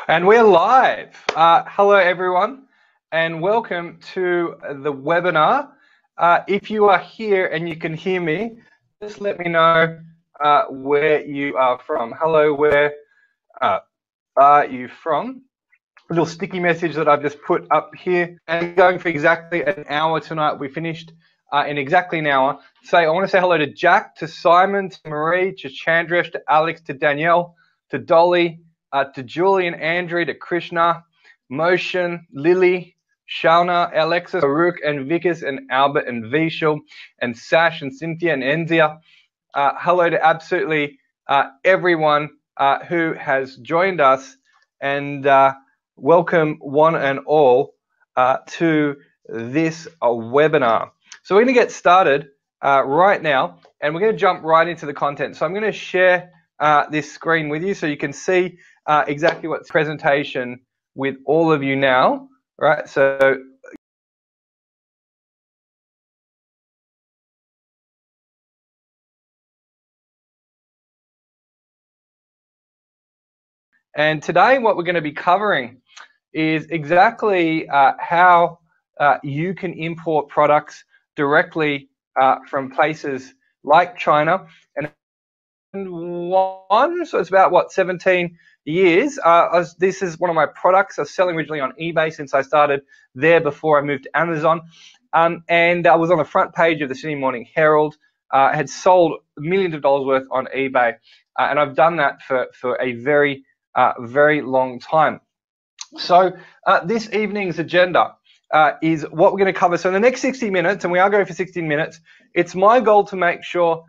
And we're live. Hello, everyone, and welcome to the webinar. If you are here and you can hear me, just let me know where you are from. Hello, where are you from? A little sticky message that I've just put up here, and going for exactly an hour tonight. We finished in exactly an hour. So I want to say hello to Jack, to Simon, to Marie, to Chandresh, to Alex, to Danielle, to Dolly, to Julian, Andrew, to Krishna, Motion, Lily, Shauna, Alexis, Farouk, and Vickers, and Albert, and Vishal, and Sash, and Cynthia, and Enzia. Hello to absolutely everyone who has joined us, and welcome one and all to this webinar. So we're going to get started right now, and we're going to jump right into the content. So I'm going to share this screen with you so you can see exactly what's presentation with all of you now, right? So and today what we're going to be covering is exactly how you can import products directly from places like China. And so it's about, what, 17 years. This is one of my products. I was selling originally on eBay since I started there before I moved to Amazon. And I was on the front page of the Sydney Morning Herald. Had sold millions of dollars worth on eBay. And I've done that for a very, very long time. So this evening's agenda is what we're going to cover. So in the next 60 minutes, and we are going for 16 minutes, it's my goal to make sure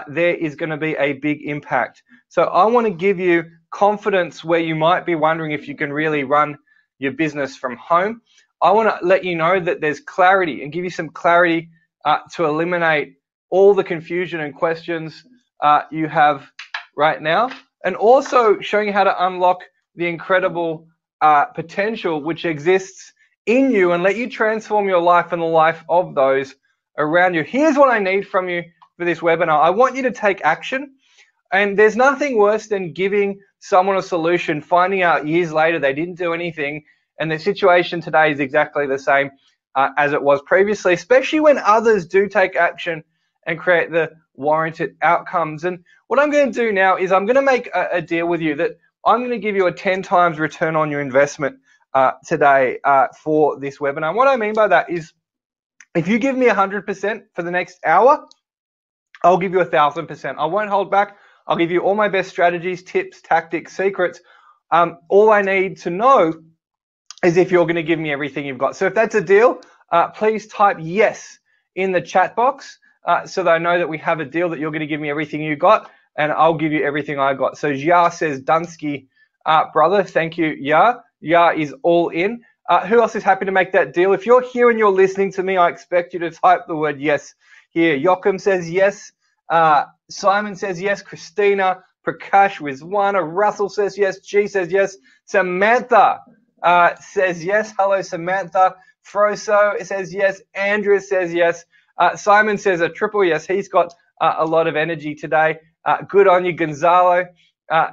there is going to be a big impact. So I want to give you confidence where you might be wondering if you can really run your business from home. I want to let you know that there's clarity and give you some clarity to eliminate all the confusion and questions you have right now, and also showing you how to unlock the incredible potential which exists in you and let you transform your life and the life of those around you. Here's what I need from you for this webinar. I want you to take action, and there's nothing worse than giving someone a solution, finding out years later they didn't do anything, and the situation today is exactly the same as it was previously, especially when others do take action and create the warranted outcomes. And what I'm going to do now is I'm going to make a deal with you that I'm going to give you a 10 times return on your investment today for this webinar. And what I mean by that is, if you give me 100% for the next hour, I'll give you 1,000%. I won't hold back. I'll give you all my best strategies, tips, tactics, secrets. All I need to know is if you're going to give me everything you've got. So if that's a deal, please type yes in the chat box so that I know that we have a deal, that you're going to give me everything you got, and I'll give you everything I got. So Ya says, Dunsky, brother, thank you, Ya. Ya is all in. Who else is happy to make that deal? If you're here and you're listening to me, I expect you to type the word yes here. Joachim says yes. Simon says yes. Christina, Prakash, Rizwana, Russell says yes. G says yes. Samantha says yes. Hello, Samantha. Froso says yes. Andrew says yes. Simon says a triple yes. He's got a lot of energy today. Good on you. Gonzalo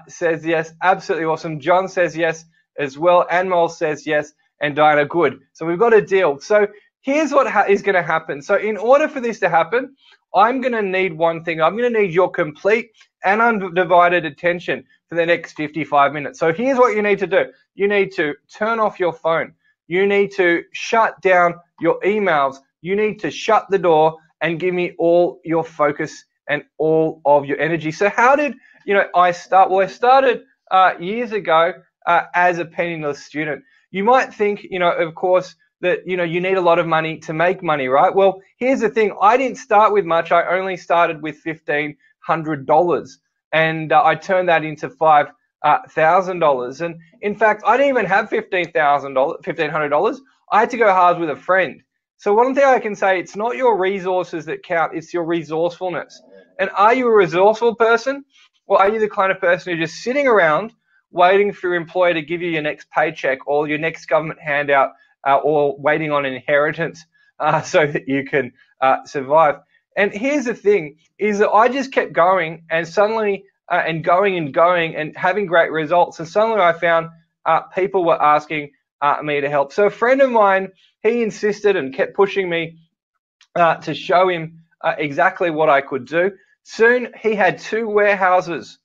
says yes. Absolutely awesome. John says yes as well. Anmol says yes. And Diana, good. So we've got a deal. So here's what is going to happen. So in order for this to happen, I'm going to need one thing. I'm going to need your complete and undivided attention for the next 55 minutes. So here's what you need to do. You need to turn off your phone. You need to shut down your emails. You need to shut the door and give me all your focus and all of your energy. So how did I start? Well, I started years ago as a penniless student. You might think, of course, that you need a lot of money to make money, right? Well, here's the thing. I didn't start with much. I only started with $1,500, and I turned that into $5,000. And in fact, I didn't even have $1,500. I had to go hard with a friend. So one thing I can say, it's not your resources that count, it's your resourcefulness. And are you a resourceful person? Or are you the kind of person who's just sitting around waiting for your employer to give you your next paycheck or your next government handout, or waiting on inheritance so that you can survive? And here's the thing, is that I just kept going, and suddenly and going and having great results. And suddenly I found people were asking me to help. So a friend of mine, he insisted and kept pushing me to show him exactly what I could do. Soon he had 2 warehouses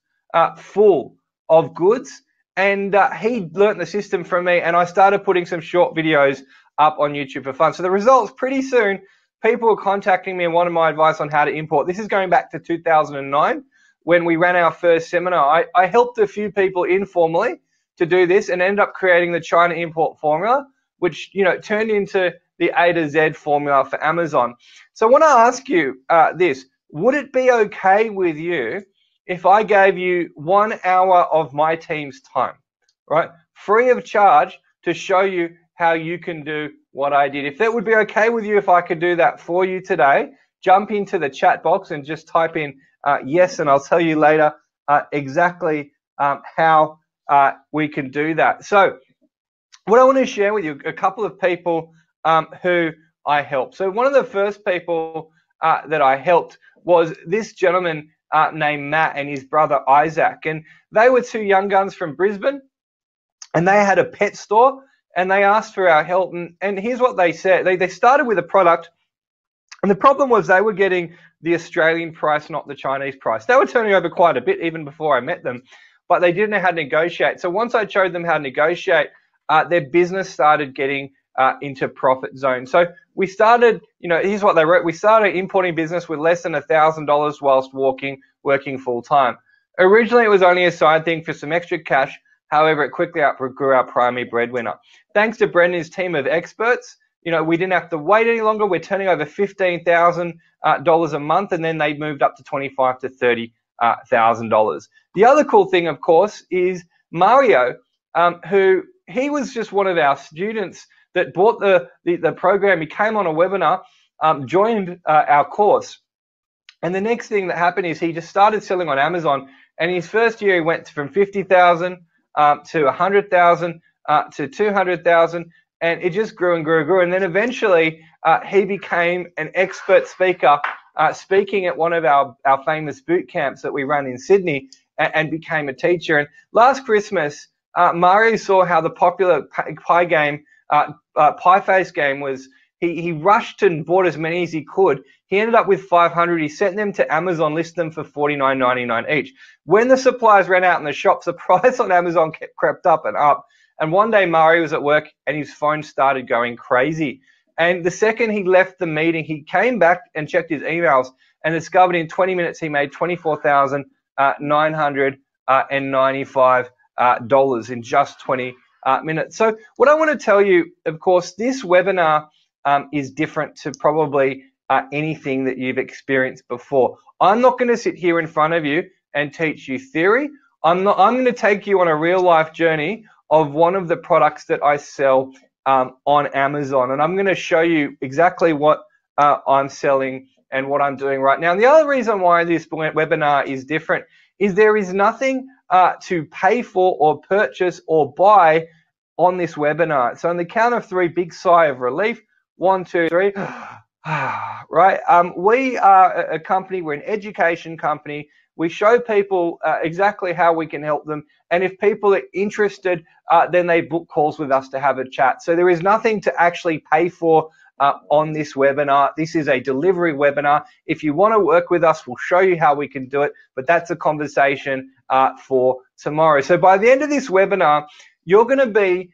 full of goods, and he learnt the system from me, and I started putting some short videos up on YouTube for fun. So the results, pretty soon, people were contacting me and wanted my advice on how to import. This is going back to 2009 when we ran our first seminar. I helped a few people informally to do this and ended up creating the China import formula, which turned into the A to Z formula for Amazon. So I want to ask you this. Would it be okay with you if I gave you 1 hour of my team's time, right, free of charge, to show you how you can do what I did? If that would be okay with you, if I could do that for you today, jump into the chat box and just type in yes, and I'll tell you later exactly how we can do that. So what I want to share with you, a couple of people who I helped. So one of the first people that I helped was this gentleman named Matt and his brother Isaac. And they were 2 young guns from Brisbane, and they had a pet store, and they asked for our help. And here's what they said. They started with a product, and the problem was they were getting the Australian price, not the Chinese price. They were turning over quite a bit even before I met them, but they didn't know how to negotiate. So once I showed them how to negotiate, their business started getting into profit zone. So we started, here's what they wrote. We started importing business with less than $1,000 whilst working full time. Originally, it was only a side thing for some extra cash. However, it quickly outgrew our primary breadwinner. Thanks to Brendan and his team of experts, we didn't have to wait any longer. We're turning over $15,000 a month, and then they moved up to $25,000 to $30,000. The other cool thing, of course, is Mario, who he was just one of our students that bought the program. He came on a webinar, joined our course, and the next thing that happened is he just started selling on Amazon. And his first year, he went from 50,000 to 100,000 to 200,000, and it just grew and grew and grew. And then eventually, he became an expert speaker, speaking at one of our famous boot camps that we run in Sydney, and became a teacher. And last Christmas, Mario saw how the popular pie game, pie face game was. He rushed and bought as many as he could. He ended up with 500. He sent them to Amazon, listed them for $49.99 each. When the supplies ran out in the shops, the price on Amazon crept up and up. And one day Mario was at work and his phone started going crazy. And the second he left the meeting, he came back and checked his emails and discovered in 20 minutes he made $24,995 in just 20 minutes. So what I want to tell you, of course, this webinar is different to probably anything that you've experienced before. I'm not going to sit here in front of you and teach you theory. I'm going to take you on a real life journey of one of the products that I sell on Amazon, and I'm going to show you exactly what I'm selling and what I'm doing right now. And the other reason why this webinar is different is there is nothing to pay for or purchase or buy on this webinar. So on the count of 3, big sigh of relief. 1, 2, 3. Right. We are a company. We're an education company. We show people exactly how we can help them. And if people are interested, then they book calls with us to have a chat. So there is nothing to actually pay for on this webinar. This is a delivery webinar. If you want to work with us, we'll show you how we can do it. But that's a conversation for tomorrow. So by the end of this webinar, you're going to be,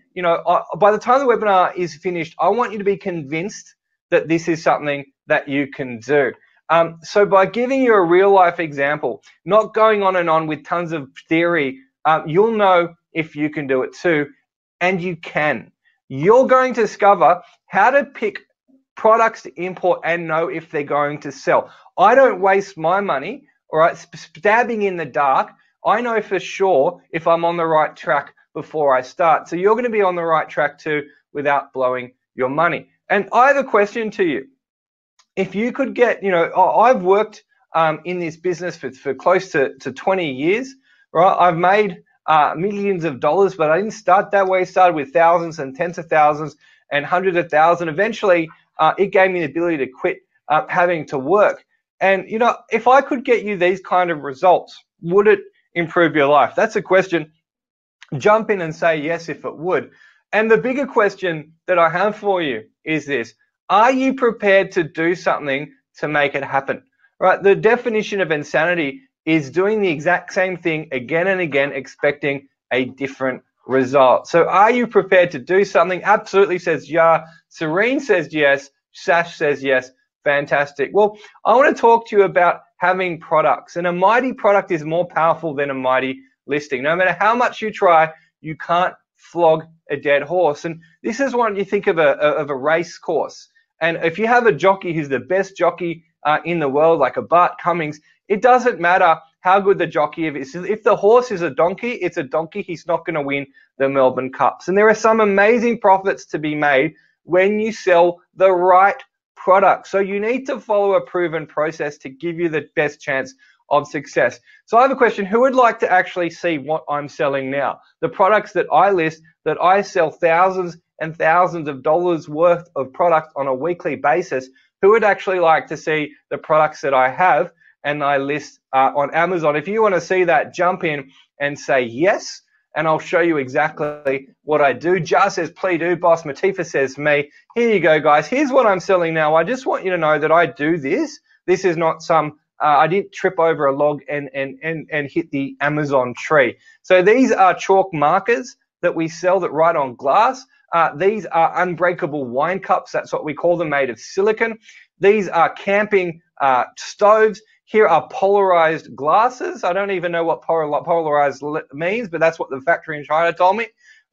by the time the webinar is finished, I want you to be convinced that this is something that you can do. So by giving you a real life example, not going on and on with tons of theory, you'll know if you can do it too, and you can. You're going to discover how to pick products to import and know if they're going to sell. I don't waste my money, all right, stabbing in the dark. I know for sure if I'm on the right track before I start. So you're going to be on the right track too without blowing your money. And I have a question to you. If you could get, I've worked in this business for close to 20 years, right? I've made millions of dollars, but I didn't start that way. I started with thousands and tens of thousands and hundreds of thousands. Eventually, it gave me the ability to quit having to work. And, if I could get you these kind of results, would it improve your life? That's a question jump in and say yes if it would. And the bigger question that I have for you is this: are you prepared to do something to make it happen? Right? The definition of insanity is doing the exact same thing again and again, expecting a different result. So are you prepared to do something? Absolutely says yeah. Serene says yes. Sash says yes. Fantastic. Well, I want to talk to you about having products. And a mighty product is more powerful than a mighty listing. No matter how much you try, you can't flog a dead horse. And this is when you think of a race course. And if you have a jockey who's the best jockey in the world, like a Bart Cummings, it doesn't matter how good the jockey is. If the horse is a donkey, it's a donkey. He's not going to win the Melbourne Cups. And there are some amazing profits to be made when you sell the right product. So you need to follow a proven process to give you the best chance of success. So I have a question: who would like to actually see what I'm selling now? The products that I list, that I sell thousands and thousands of dollars worth of product on a weekly basis. Who would actually like to see the products that I have and I list on Amazon? If you want to see that, jump in and say yes, and I'll show you exactly what I do. Jar says, please do, boss. Matifa says, me. Here you go, guys. Here's what I'm selling now. I just want you to know that I do this. This is not some, I didn't trip over a log and hit the Amazon tree. So these are chalk markers that we sell that write on glass. These are unbreakable wine cups. That's what we call them, made of silicon. These are camping stoves. Here are polarized glasses. I don't even know what polarized means, but that's what the factory in China told me,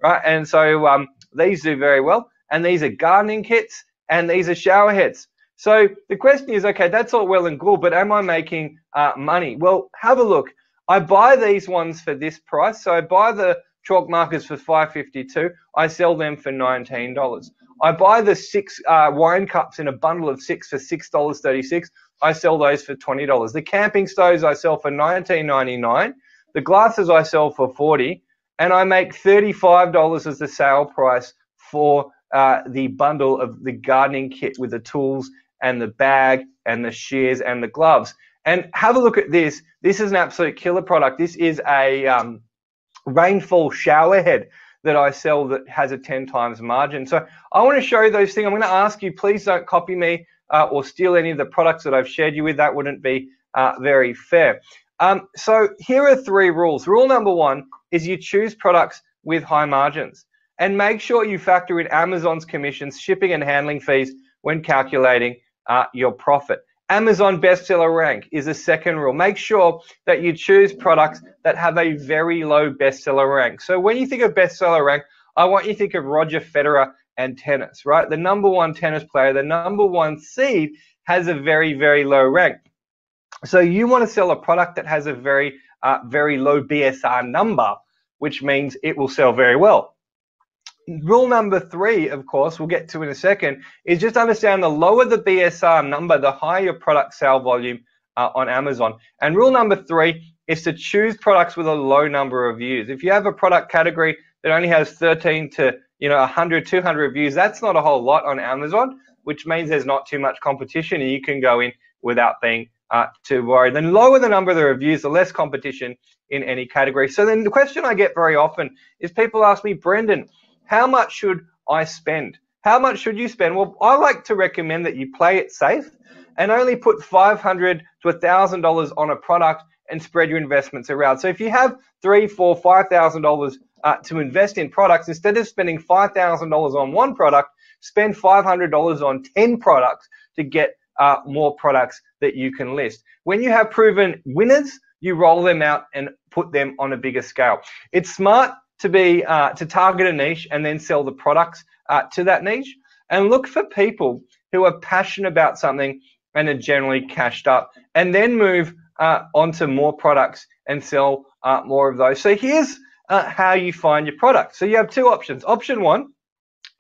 right? And so these do very well. And these are gardening kits, and these are shower heads. So the question is, okay, that's all well and good, but am I making money? Well, have a look. I buy these ones for this price. So I buy the chalk markers for $5.52. I sell them for $19. I buy the 6 wine cups in a bundle of 6 for $6.36. I sell those for $20. The camping stoves I sell for $19.99. The glasses I sell for $40, and I make $35 as the sale price for the bundle of the gardening kit with the tools and the bag and the shears and the gloves. And have a look at this. This is an absolute killer product. This is a rainfall shower head that I sell that has a 10 times margin. So I want to show you those things. I'm going to ask you, please don't copy me or steal any of the products that I've shared you with. That wouldn't be very fair. So here are 3 rules. Rule number 1 is you choose products with high margins, and make sure you factor in Amazon's commissions, shipping and handling fees when calculating your profit. Amazon bestseller rank is the second rule. Make sure that you choose products that have a very low bestseller rank. So when you think of bestseller rank, I want you to think of Roger Federer and tennis, right? The #1 tennis player, the #1 seed, has a very, very low rank. So you want to sell a product that has a very, very low BSR number, which means it will sell very well. Rule number 3, of course, we'll get to in a second, is just understand the lower the BSR number, the higher your product sale volume on Amazon. And rule number 3 is to choose products with a low number of views. If you have a product category that only has 13 to 100, 200 reviews, that's not a whole lot on Amazon, which means there's not too much competition and you can go in without being too worried. The lower the number of the reviews, the less competition in any category. So then the question I get very often is people ask me, Brendan, how much should I spend? How much should you spend? Well, I like to recommend that you play it safe and only put $500 to $1,000 on a product and spread your investments around. So if you have $3,000, $4,000, $5,000 to invest in products, instead of spending $5,000 on one product, spend $500 on 10 products to get more products that you can list. When you have proven winners, you roll them out and put them on a bigger scale. It's smart to target a niche and then sell the products to that niche, and look for people who are passionate about something and are generally cashed up, and then move onto more products and sell more of those. So here's how you find your product. So you have 2 options. Option 1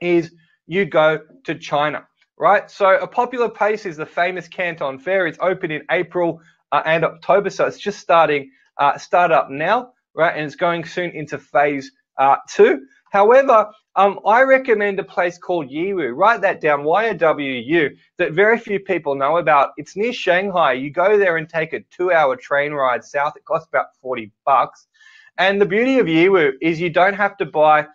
is you go to China, right? So a popular place is the famous Canton Fair. It's open in April and October, so it's just starting start up now, right? And it's going soon into phase 2. However, I recommend a place called Yiwu. Write that down, Y-O-W-U, that very few people know about. It's near Shanghai. You go there and take a 2-hour train ride south. It costs about $40. And the beauty of Yiwu is you don't have to buy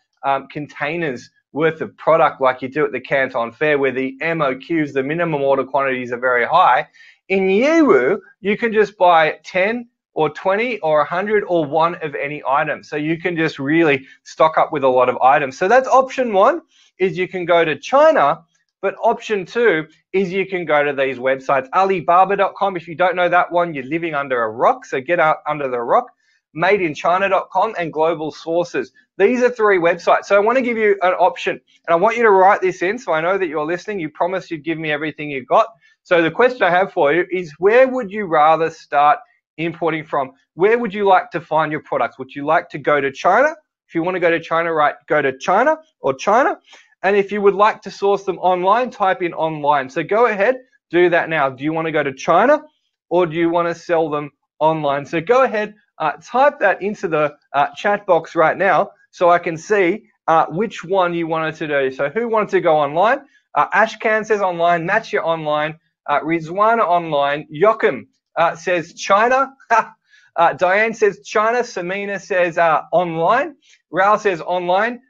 containers worth of product like you do at the Canton Fair, where the MOQs, the minimum order quantities, are very high. In Yiwu, you can just buy 10 or 20 or 100 or one of any item. So you can just really stock up with a lot of items. So that's option one, is you can go to China. But option two is you can go to these websites. Alibaba.com, if you don't know that one, you're living under a rock. So get out under the rock. MadeInChina.com and Global Sources. These are three websites. So I want to give you an option, and I want you to write this in so I know that you're listening. You promised you'd give me everything you got. So the question I have for you is, where would you rather start importing from? Where would you like to find your products? Would you like to go to China? If you want to go to China, right, go to China or China. And if you would like to source them online, type in online. So go ahead, do that now. Do you want to go to China or do you want to sell them online? So go ahead, type that into the chat box right now so I can see which one you wanted to do. So who wanted to go online? Ashkan says online, Matcha online, Rizwana online, Joachim says China, Diane says China, Samina says online, Raul says online,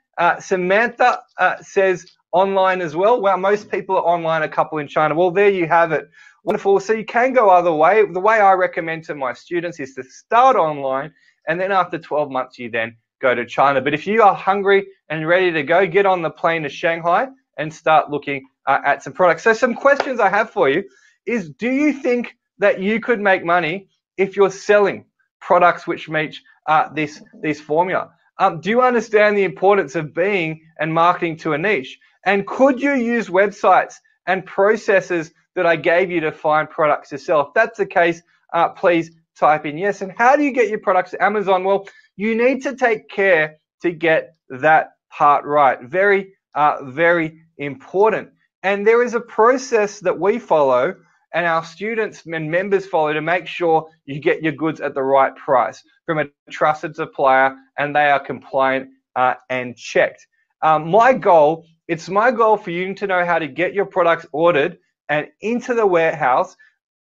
Samantha says online as well. Well, most people are online, a couple in China. Well, there you have it. Wonderful. So you can go either way. The way I recommend to my students is to start online, and then after 12 months, you then go to China. But if you are hungry and ready to go, get on the plane to Shanghai and start looking at some products. So some questions I have for you is, do you think that you could make money if you're selling products which meet this formula? Do you understand the importance of being and marketing to a niche? And could you use websites and processes that I gave you to find products to sell? If that's the case, please type in yes. And how do you get your products to Amazon? Well, you need to take care to get that part right. Very, very important. And there is a process that we follow and our students and members follow to make sure you get your goods at the right price from a trusted supplier and they are compliant and checked. My goal for you to know how to get your products ordered and into the warehouse,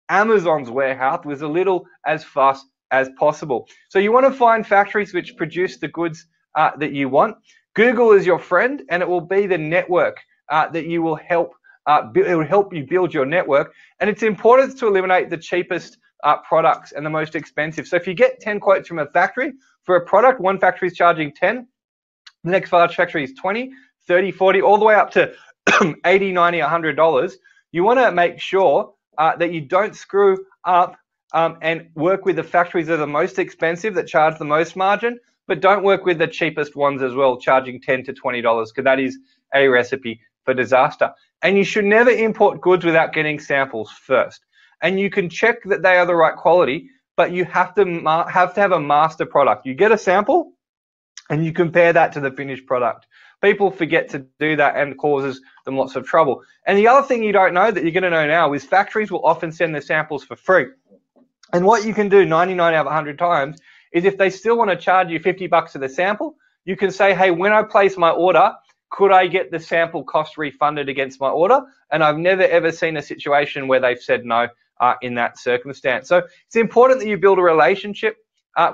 Amazon's warehouse, with as little as fast as possible. So you want to find factories which produce the goods that you want. Google is your friend, and it will be the network that you will help. It will help you build your network, and it's important to eliminate the cheapest products and the most expensive. So if you get 10 quotes from a factory for a product, one factory is charging 10, the next factory is 20, 30, 40, all the way up to 80, 90, $100. You want to make sure that you don't screw up and work with the factories that are the most expensive, that charge the most margin, but don't work with the cheapest ones as well, charging $10 to $20, because that is a recipe for disaster. And you should never import goods without getting samples first. And you can check that they are the right quality, but you have to have a master product. You get a sample and you compare that to the finished product. People forget to do that and causes them lots of trouble. And the other thing you don't know that you're going to know now is factories will often send their samples for free. And what you can do 99 out of 100 times is, if they still want to charge you $50 for the sample, you can say, hey, when I place my order, could I get the sample cost refunded against my order? And I've never ever seen a situation where they've said no in that circumstance. So it's important that you build a relationship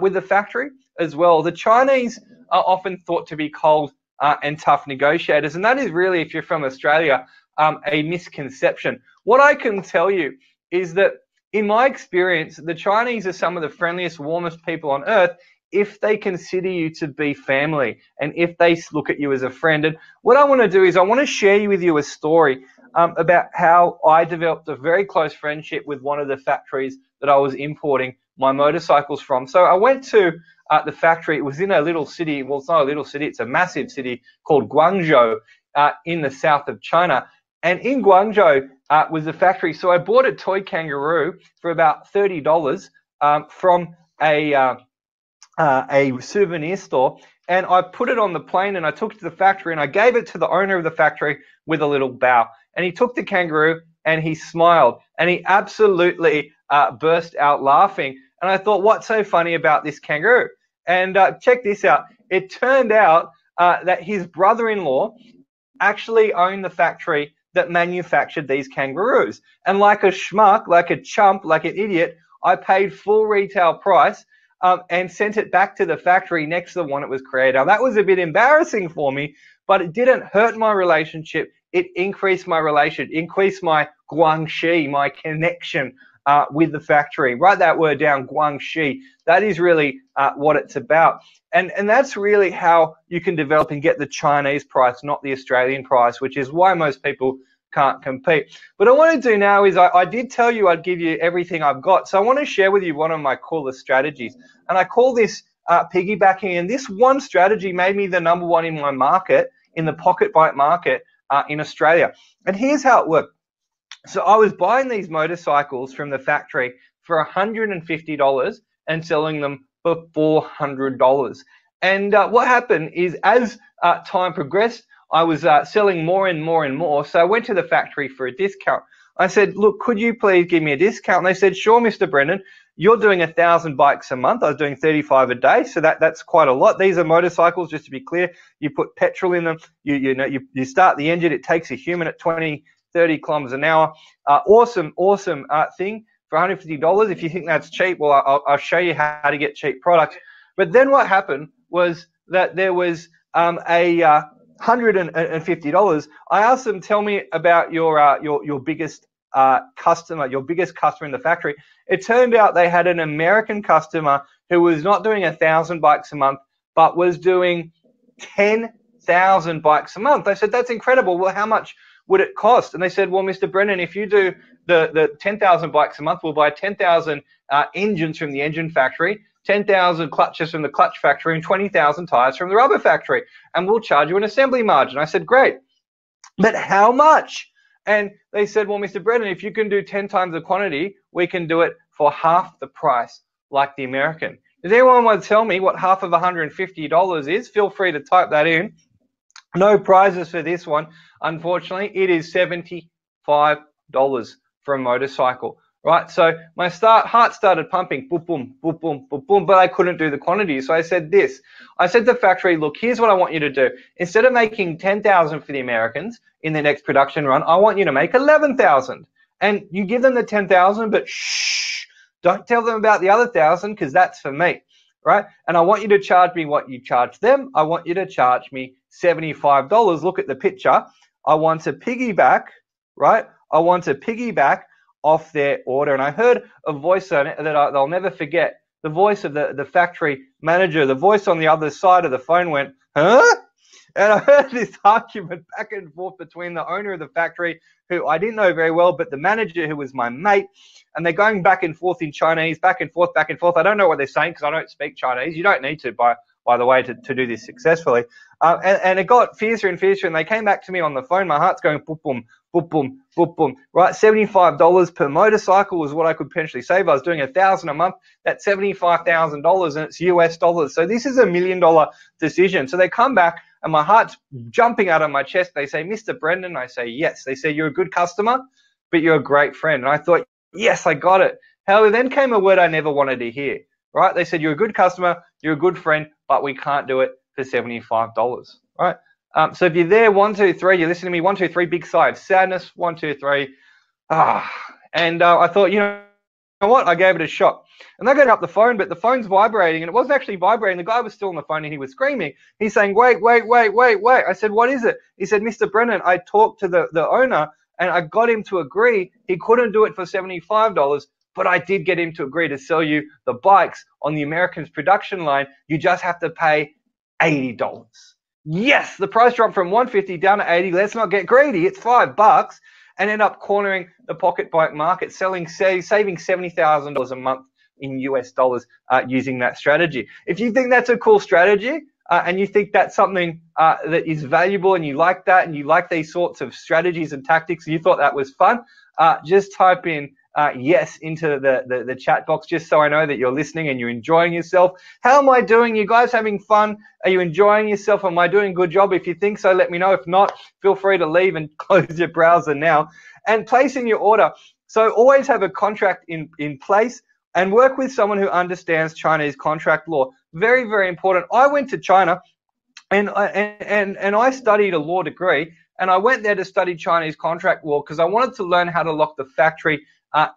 with the factory as well. The Chinese are often thought to be cold and tough negotiators, and that is really, if you're from Australia, a misconception. What I can tell you is that, in my experience, the Chinese are some of the friendliest, warmest people on earth if they consider you to be family and if they look at you as a friend. And what I want to do is I want to share with you a story about how I developed a very close friendship with one of the factories that I was importing my motorcycles from. So I went to the factory. It was in a little city. Well, it's not a little city. It's a massive city called Guangzhou in the south of China. And in Guangzhou was the factory. So I bought a toy kangaroo for about $30 from a souvenir store, and I put it on the plane and I took it to the factory and I gave it to the owner of the factory with a little bow. And he took the kangaroo and he smiled and he absolutely burst out laughing. And I thought, what's so funny about this kangaroo? And check this out. It turned out that his brother-in-law actually owned the factory that manufactured these kangaroos. And like a schmuck, like a chump, like an idiot, I paid full retail price and sent it back to the factory next to the one it was created. Now, that was a bit embarrassing for me, but it didn't hurt my relationship. It increased my increased my guanxi, my connection with the factory. Write that word down, guanxi. That is really what it's about. And that's really how you can develop and get the Chinese price, not the Australian price, which is why most people can't compete. What I want to do now is I did tell you I'd give you everything I've got. So I want to share with you one of my coolest strategies. And I call this piggybacking. And this one strategy made me the #1 in my market, in the pocket bike market in Australia. And here's how it worked. So I was buying these motorcycles from the factory for $150 and selling them for $400. And what happened is as time progressed, I was selling more and more and more. So I went to the factory for a discount. I said, look, could you please give me a discount? And they said, sure, Mr. Brendan, you're doing 1,000 bikes a month. I was doing 35 a day. So that's quite a lot. These are motorcycles, just to be clear. You put petrol in them. You start the engine. It takes a human at 20, 30 kilometers an hour. Awesome thing for $150. If you think that's cheap, well, I'll show you how to get cheap products. But then what happened was that there was $150. I asked them, tell me about your biggest customer, your biggest customer in the factory. It turned out they had an American customer who was not doing 1,000 bikes a month, but was doing 10,000 bikes a month. I said, that's incredible. Well, how much would it cost? And they said, well, Mr. Brennan, if you do the 10,000 bikes a month, we'll buy 10,000 engines from the engine factory, 10,000 clutches from the clutch factory, and 20,000 tires from the rubber factory, and we'll charge you an assembly margin. I said, great, but how much? And they said, well, Mr. Brennan, if you can do 10 times the quantity, we can do it for half the price, like the American. Does anyone want to tell me what half of $150 is? Feel free to type that in. No prizes for this one, unfortunately. It is $75 for a motorcycle. Right, so my heart started pumping, boom, boom, boom, boom, boom, boom, but I couldn't do the quantity. So I said this. I said to the factory, look, here's what I want you to do. Instead of making 10,000 for the Americans in the next production run, I want you to make 11,000. And you give them the 10,000, but shh, don't tell them about the other 1,000 because that's for me, right? And I want you to charge me what you charge them. I want you to charge me $75. Look at the picture. I want to piggyback, right? I want to piggyback off their order. And I heard a voice on it that I'll never forget. The voice of the factory manager, the voice on the other side of the phone went, huh? And I heard this argument back and forth between the owner of the factory, who I didn't know very well, but the manager, who was my mate. And they're going back and forth in Chinese, back and forth, back and forth. I don't know what they're saying because I don't speak Chinese. You don't need to, by the way, to do this successfully. And it got fiercer and fiercer, and they came back to me on the phone. My heart's going boom, boom, boom, boom, boom, boom. Right, $75 per motorcycle was what I could potentially save. I was doing 1,000 a month. That's $75,000, and it's US dollars. So this is $1 million decision. So they come back, and my heart's jumping out of my chest. They say, Mr. Brendan. I say, yes. They say, you're a good customer, but you're a great friend. And I thought, yes, I got it. However, then came a word I never wanted to hear. Right? They said, you're a good customer, you're a good friend, but we can't do it for $75, right? So if you're there, 1, 2, 3, you're listening to me, 1, 2, 3, big sigh of sadness, 1, 2, 3. And I thought, you know what? I gave it a shot. And they got up the phone, but the phone's vibrating, and it wasn't actually vibrating. The guy was still on the phone, and he was screaming. He's saying, wait. I said, what is it? He said, Mr. Brennan, I talked to the owner, and I got him to agree he couldn't do it for $75, but I did get him to agree to sell you the bikes on the Americans production line. You just have to pay $80. Yes, the price dropped from $150 down to $80. Let's not get greedy. It's $5 and end up cornering the pocket bike market, saving $70,000 a month in US dollars using that strategy. If you think that's a cool strategy and you think that's something that is valuable and you like that and you like these sorts of strategies and tactics and you thought that was fun, just type in yes into the chat box, just so I know that you're listening and you're enjoying yourself. How am I doing? You guys having fun? Are you enjoying yourself? Am I doing a good job? If you think so, let me know. If not, feel free to leave and close your browser now. And placing your order. So always have a contract in place and work with someone who understands Chinese contract law. Very, very important. I went to China and I studied a law degree. And I went there to study Chinese contract law because I wanted to learn how to lock the factory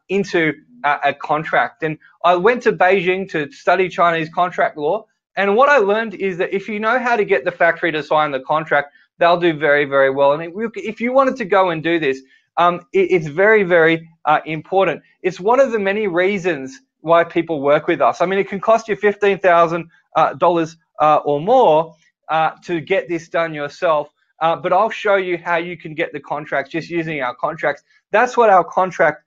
into a contract. And I went to Beijing to study Chinese contract law. And what I learned is that if you know how to get the factory to sign the contract, they'll do very, very well. And if you wanted to go and do this, it's very, very important. It's one of the many reasons why people work with us. I mean, it can cost you $15,000 or more to get this done yourself. But I'll show you how you can get the contracts just using our contracts. That's what our contract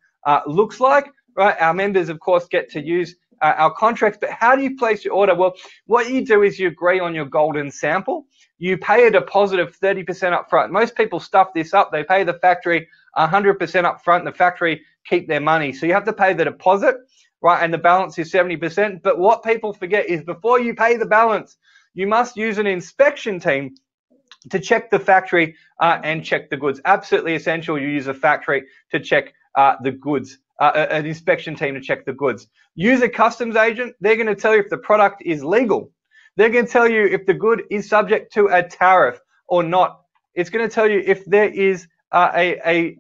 looks like, right? Our members, of course, get to use our contracts. But how do you place your order? Well, what you do is you agree on your golden sample. You pay a deposit of 30% up front. Most people stuff this up. They pay the factory 100% up front. The factory keep their money. So you have to pay the deposit, right? And the balance is 70%. But what people forget is before you pay the balance, you must use an inspection team to check the factory and check the goods. Absolutely essential you use a factory to check the goods, an inspection team to check the goods. Use a customs agent. They're going to tell you if the product is legal. They're going to tell you if the good is subject to a tariff or not. It's going to tell you if there is a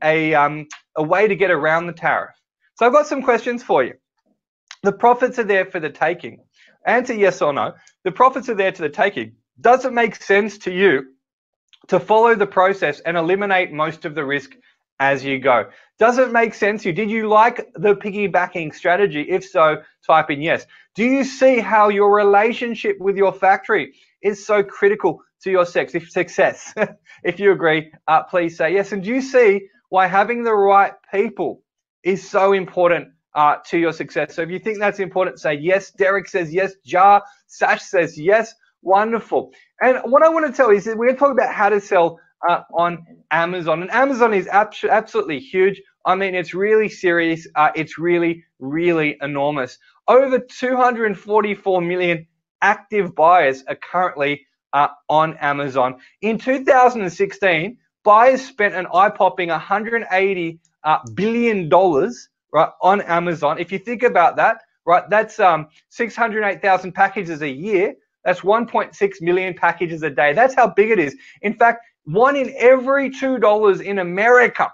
way to get around the tariff. So I've got some questions for you. The profits are there for the taking. Answer yes or no. The profits are there to the taking. Does it make sense to you to follow the process and eliminate most of the risk as you go? Does it make sense to you? Did you like the piggybacking strategy? If so, type in yes. Do you see how your relationship with your factory is so critical to your success? If you agree, please say yes. And do you see why having the right people is so important to your success? So if you think that's important, say yes. Derek says yes. Jar, Sash says yes. Wonderful. And what I want to tell you is that we're going to talk about how to sell on Amazon. And Amazon is absolutely huge. I mean, it's really serious. It's really, really enormous. Over 244 million active buyers are currently on Amazon. In 2016, buyers spent an eye-popping $180 billion, right, on Amazon. If you think about that, right, that's 608,000 packages a year. That's 1.6 million packages a day. That's how big it is. In fact, 1 in every $2 in America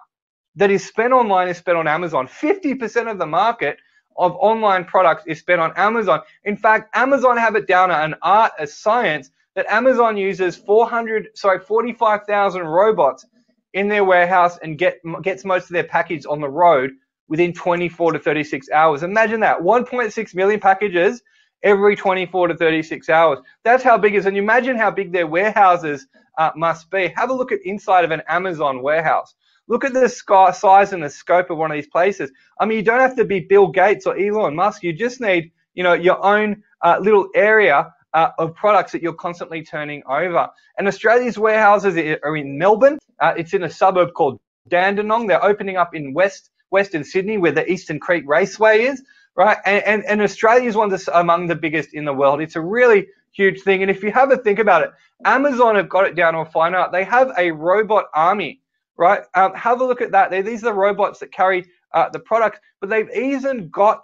that is spent online is spent on Amazon. 50% of the market of online products is spent on Amazon. In fact, Amazon have it down an art, a science, that Amazon uses 45,000 robots in their warehouse and gets most of their package on the road within 24 to 36 hours. Imagine that, 1.6 million packages every 24 to 36 hours. That's how big it is. And you imagine how big their warehouses must be. Have a look at inside of an Amazon warehouse. Look at the size and the scope of one of these places. I mean, you don't have to be Bill Gates or Elon Musk. You just need, your own little area of products that you're constantly turning over. And Australia's warehouses are in Melbourne. It's in a suburb called Dandenong. They're opening up in Western Sydney, where the Eastern Creek Raceway is, right? And Australia's one that's among the biggest in the world. It's a really huge thing. And if you have a think about it, Amazon have got it down to a fine art. They have a robot army, right? Have a look at that. These are the robots that carry the product, but they've even got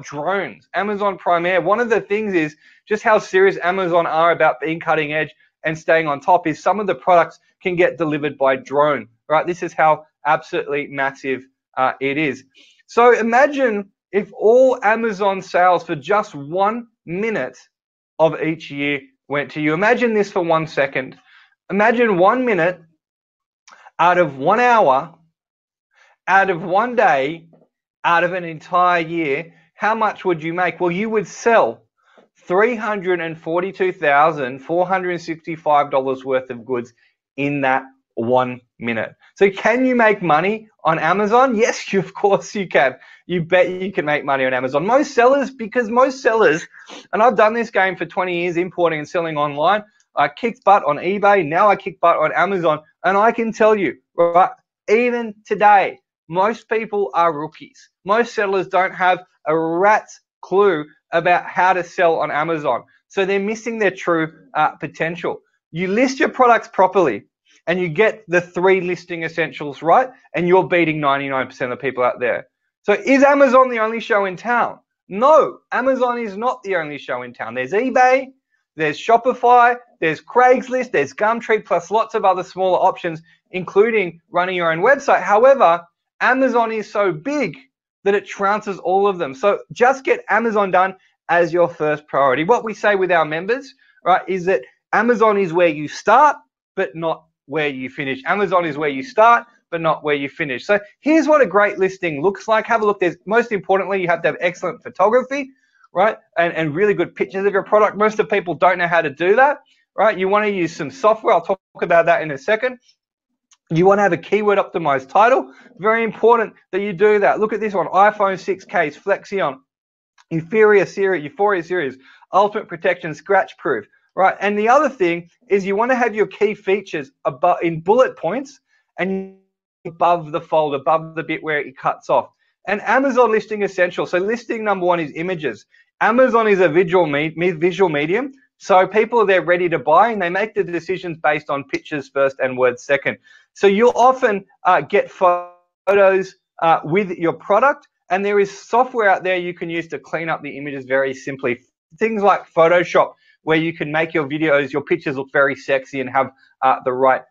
drones. Amazon Prime Air. One of the things is just how serious Amazon are about being cutting edge and staying on top is some of the products can get delivered by drone, right? This is how absolutely massive it is. So imagine if all Amazon sales for just 1 minute of each year went to you. Imagine this for 1 second. Imagine 1 minute out of 1 hour, out of 1 day, out of an entire year. How much would you make? Well, you would sell $342,465 worth of goods in that 1 minute. So can you make money on Amazon? Yes, of course you can. You bet you can make money on Amazon. Most sellers, and I've done this game for 20 years, importing and selling online. I kicked butt on eBay. Now I kick butt on Amazon. And I can tell you, right, even today, most people are rookies. Most sellers don't have a rat's clue about how to sell on Amazon. So they're missing their true potential. You list your products properly and you get the 3 listing essentials right, and you're beating 99% of the people out there. So is Amazon the only show in town? No, Amazon is not the only show in town. There's eBay, there's Shopify, there's Craigslist, there's Gumtree, plus lots of other smaller options, including running your own website. However, Amazon is so big that it trounces all of them. So just get Amazon done as your first priority. What we say with our members, right, is that Amazon is where you start, but not where you finish. Amazon is where you start, but not where you finish. So here's what a great listing looks like. Have a look. Most importantly, you have to have excellent photography, right, and really good pictures of your product. Most of the people don't know how to do that, right? You want to use some software. I'll talk about that in a second. You want to have a keyword optimized title. Very important that you do that. Look at this one, iPhone 6 case, Flexion, Euphoria series, Ultimate Protection, Scratch Proof, right? And the other thing is you want to have your key features above in bullet points and above the fold, above the bit where it cuts off. And Amazon Listing Essential. So listing number one is images. Amazon is a visual medium. So people are there ready to buy, and they make the decisions based on pictures first and words second. So you'll often get photos with your product, and there is software out there you can use to clean up the images very simply. Things like Photoshop, where you can make your videos, your pictures look very sexy and have the right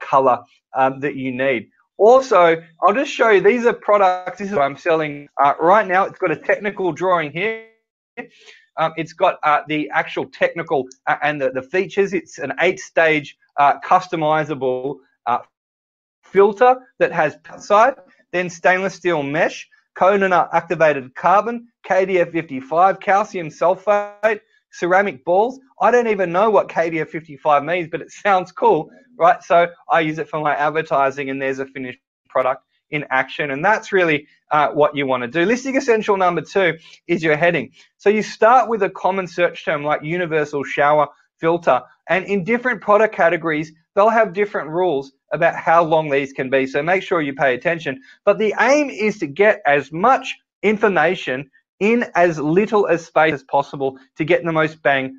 color that you need. Also, I'll just show you, these are products. This is what I'm selling right now. It's got a technical drawing here. It's got the actual technical and the features. It's an 8-stage customizable filter that has outside, then stainless steel mesh, coconut activated carbon, KDF 55, calcium sulfate, ceramic balls. I don't even know what KDF 55 means, but it sounds cool, right? So I use it for my advertising, and there's a finished product in action. And that's really what you want to do. Listing essential number 2 is your heading. So you start with a common search term like universal shower filter, and in different product categories, they'll have different rules about how long these can be. So make sure you pay attention. But the aim is to get as much information in as little as space as possible to get the most bang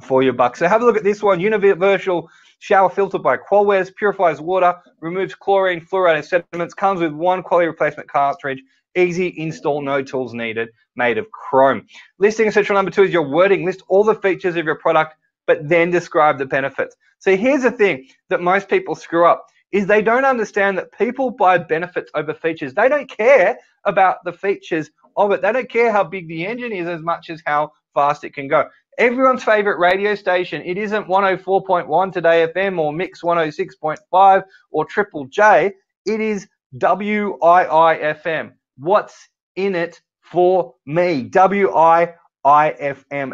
for your buck. So have a look at this one, universal shower filter by Qualwares, purifies water, removes chlorine, fluoride, and sediments, comes with one quality replacement cartridge, easy install, no tools needed, made of chrome. Listing essential number 2 is your wording. List all the features of your product, but then describe the benefits. So here's the thing that most people screw up, is they don't understand that people buy benefits over features. They don't care about the features of it. They don't care how big the engine is as much as how fast it can go. Everyone's favorite radio station, it isn't 104.1 Today FM or Mix 106.5 or Triple J. It is WIIFM. What's in it for me? WIIFM.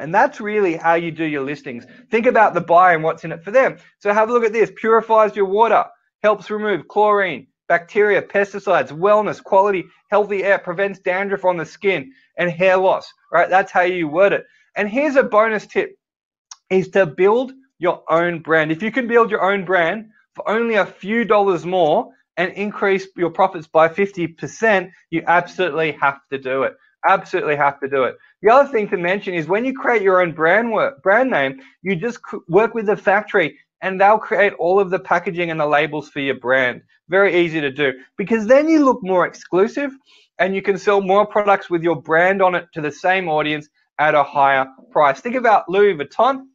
And that's really how you do your listings. Think about the buyer and what's in it for them. So have a look at this. Purifies your water, helps remove chlorine, bacteria, pesticides, wellness, quality, healthy air, prevents dandruff on the skin and hair loss, right? That's how you word it. And here's a bonus tip, is to build your own brand. If you can build your own brand for only a few dollars more and increase your profits by 50%, you absolutely have to do it. Absolutely have to do it. The other thing to mention is when you create your own brand name, you just work with the factory and they'll create all of the packaging and the labels for your brand. Very easy to do, because then you look more exclusive and you can sell more products with your brand on it to the same audience at a higher price. Think about Louis Vuitton,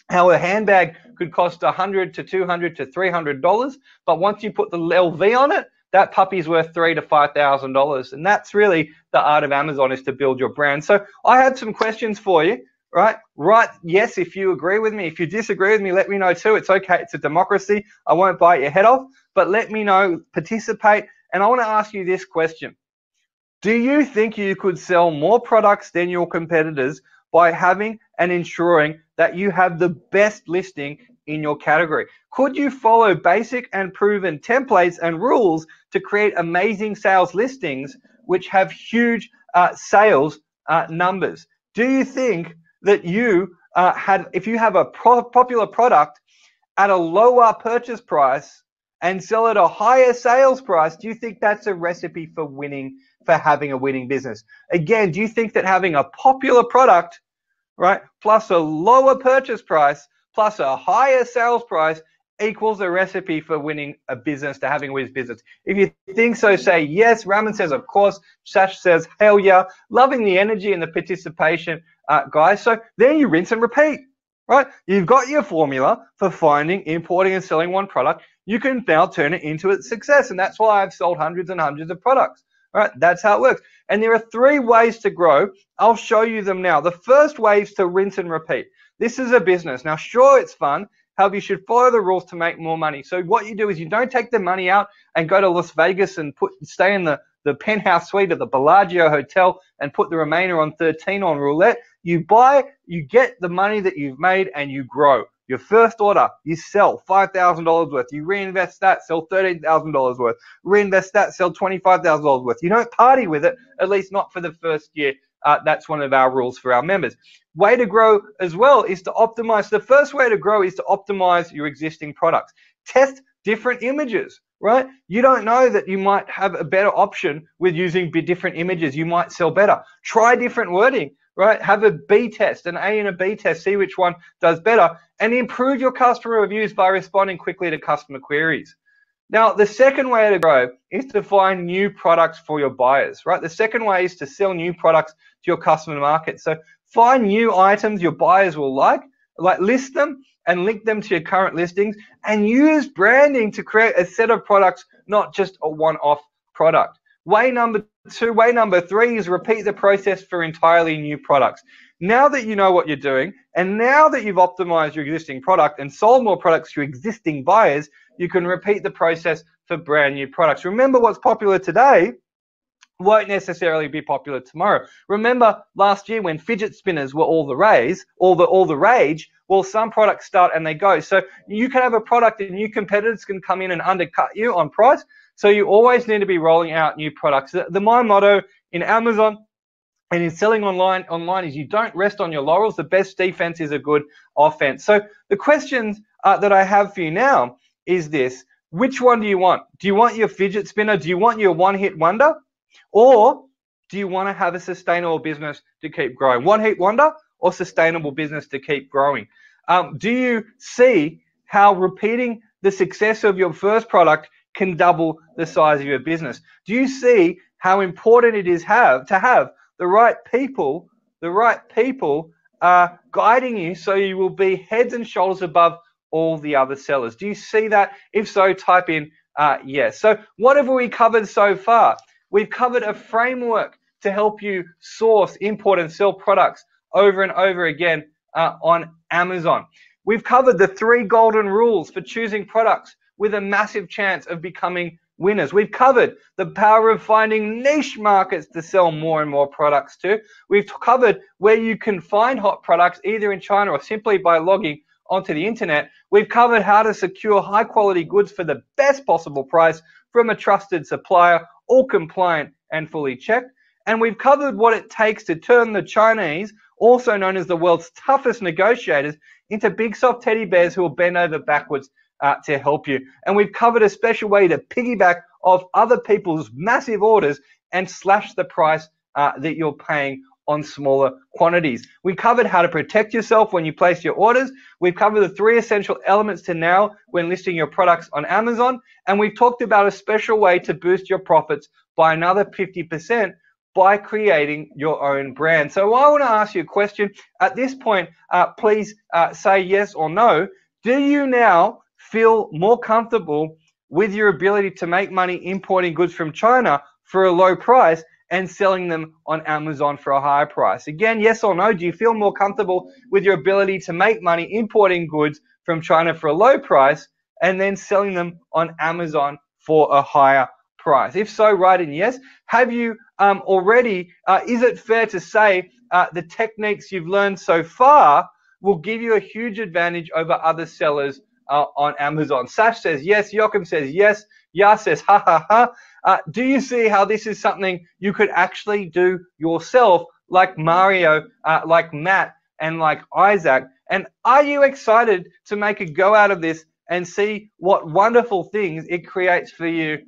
how a handbag could cost $100 to $200 to $300, but once you put the LV on it, that puppy's worth $3,000 to $5,000. And that's really the art of Amazon, is to build your brand. So I had some questions for you, right? Right, yes, if you agree with me. If you disagree with me, let me know too. It's okay. It's a democracy. I won't bite your head off, but let me know, participate. And I want to ask you this question. Do you think you could sell more products than your competitors by having and ensuring that you have the best listing in your category? Could you follow basic and proven templates and rules to create amazing sales listings which have huge sales numbers? Do you think that you if you have a popular product at a lower purchase price and sell at a higher sales price, do you think that's a recipe for winning, for having a winning business? Again, do you think that having a popular product, right, plus a lower purchase price, plus a higher sales price equals a recipe for winning a business, to having a winning business? If you think so, say yes. Raman says, of course. Sash says, hell yeah. Loving the energy and the participation, guys. So then you rinse and repeat. right? You've got your formula for finding, importing, and selling one product. You can now turn it into a success. And that's why I've sold hundreds and hundreds of products, right? That's how it works. And there are 3 ways to grow. I'll show you them now. The first way is to rinse and repeat. This is a business. Now, sure, it's fun. However, you should follow the rules to make more money. So what you do is you don't take the money out and go to Las Vegas and stay in the penthouse suite of the Bellagio Hotel and put the remainder on 13 on roulette. You get the money that you've made and you grow. Your first order, you sell $5,000 worth. You reinvest that, sell $13,000 worth. Reinvest that, sell $25,000 worth. You don't party with it, at least not for the first year. That's one of our rules for our members. Way to grow as well is to optimize. The first way to grow is to optimize your existing products. Test different images, right? You don't know that you might have a better option with using different images. You might sell better. Try different wording, right? Have a B test, an A and a B test, see which one does better, and improve your customer reviews by responding quickly to customer queries. Now, the second way to grow is to find new products for your buyers, right? The second way is to sell new products to your customer market. So find new items your buyers will like list them and link them to your current listings, and use branding to create a set of products, not just a one-off product. Way number 3 is repeat the process for entirely new products. Now that you know what you're doing, and now that you've optimized your existing product and sold more products to existing buyers, you can repeat the process for brand new products. Remember, what's popular today won't necessarily be popular tomorrow. Remember last year when fidget spinners were all the rage, well, some products start and they go. So you can have a product and new competitors can come in and undercut you on price. So you always need to be rolling out new products. My motto in Amazon and in selling online is you don't rest on your laurels. The best defense is a good offense. So the questions that I have for you now is this: which one do you want? Do you want your fidget spinner? Do you want your one-hit wonder? Or do you want to have a sustainable business to keep growing? One-hit wonder or sustainable business to keep growing? Do you see how repeating the success of your first product can double the size of your business? Do you see how important it is to have the right people guiding you so you will be heads and shoulders above all the other sellers? Do you see that? If so, type in yes. So what have we covered so far? We've covered a framework to help you source, import, and sell products over and over again on Amazon. We've covered the 3 golden rules for choosing products with a massive chance of becoming winners. We've covered the power of finding niche markets to sell more and more products to. We've covered where you can find hot products either in China or simply by logging onto the internet. We've covered how to secure high quality goods for the best possible price from a trusted supplier, all compliant and fully checked. And we've covered what it takes to turn the Chinese, also known as the world's toughest negotiators, into big soft teddy bears who will bend over backwards to help you. And we've covered a special way to piggyback off other people's massive orders and slash the price that you're paying on smaller quantities. We covered how to protect yourself when you place your orders. We've covered the 3 essential elements to know when listing your products on Amazon. And we've talked about a special way to boost your profits by another 50% by creating your own brand. So I want to ask you a question. At this point, please say yes or no. Do you now feel more comfortable with your ability to make money importing goods from China for a low price and selling them on Amazon for a higher price? Again, yes or no. Do you feel more comfortable with your ability to make money importing goods from China for a low price and then selling them on Amazon for a higher price? If so, write in yes. Have you already, is it fair to say the techniques you've learned so far will give you a huge advantage over other sellers on Amazon? Sash says yes. Joachim says yes. Yas says ha ha ha. Do you see how this is something you could actually do yourself, like Mario, like Matt, and like Isaac? And are you excited to make a go out of this and see what wonderful things it creates for you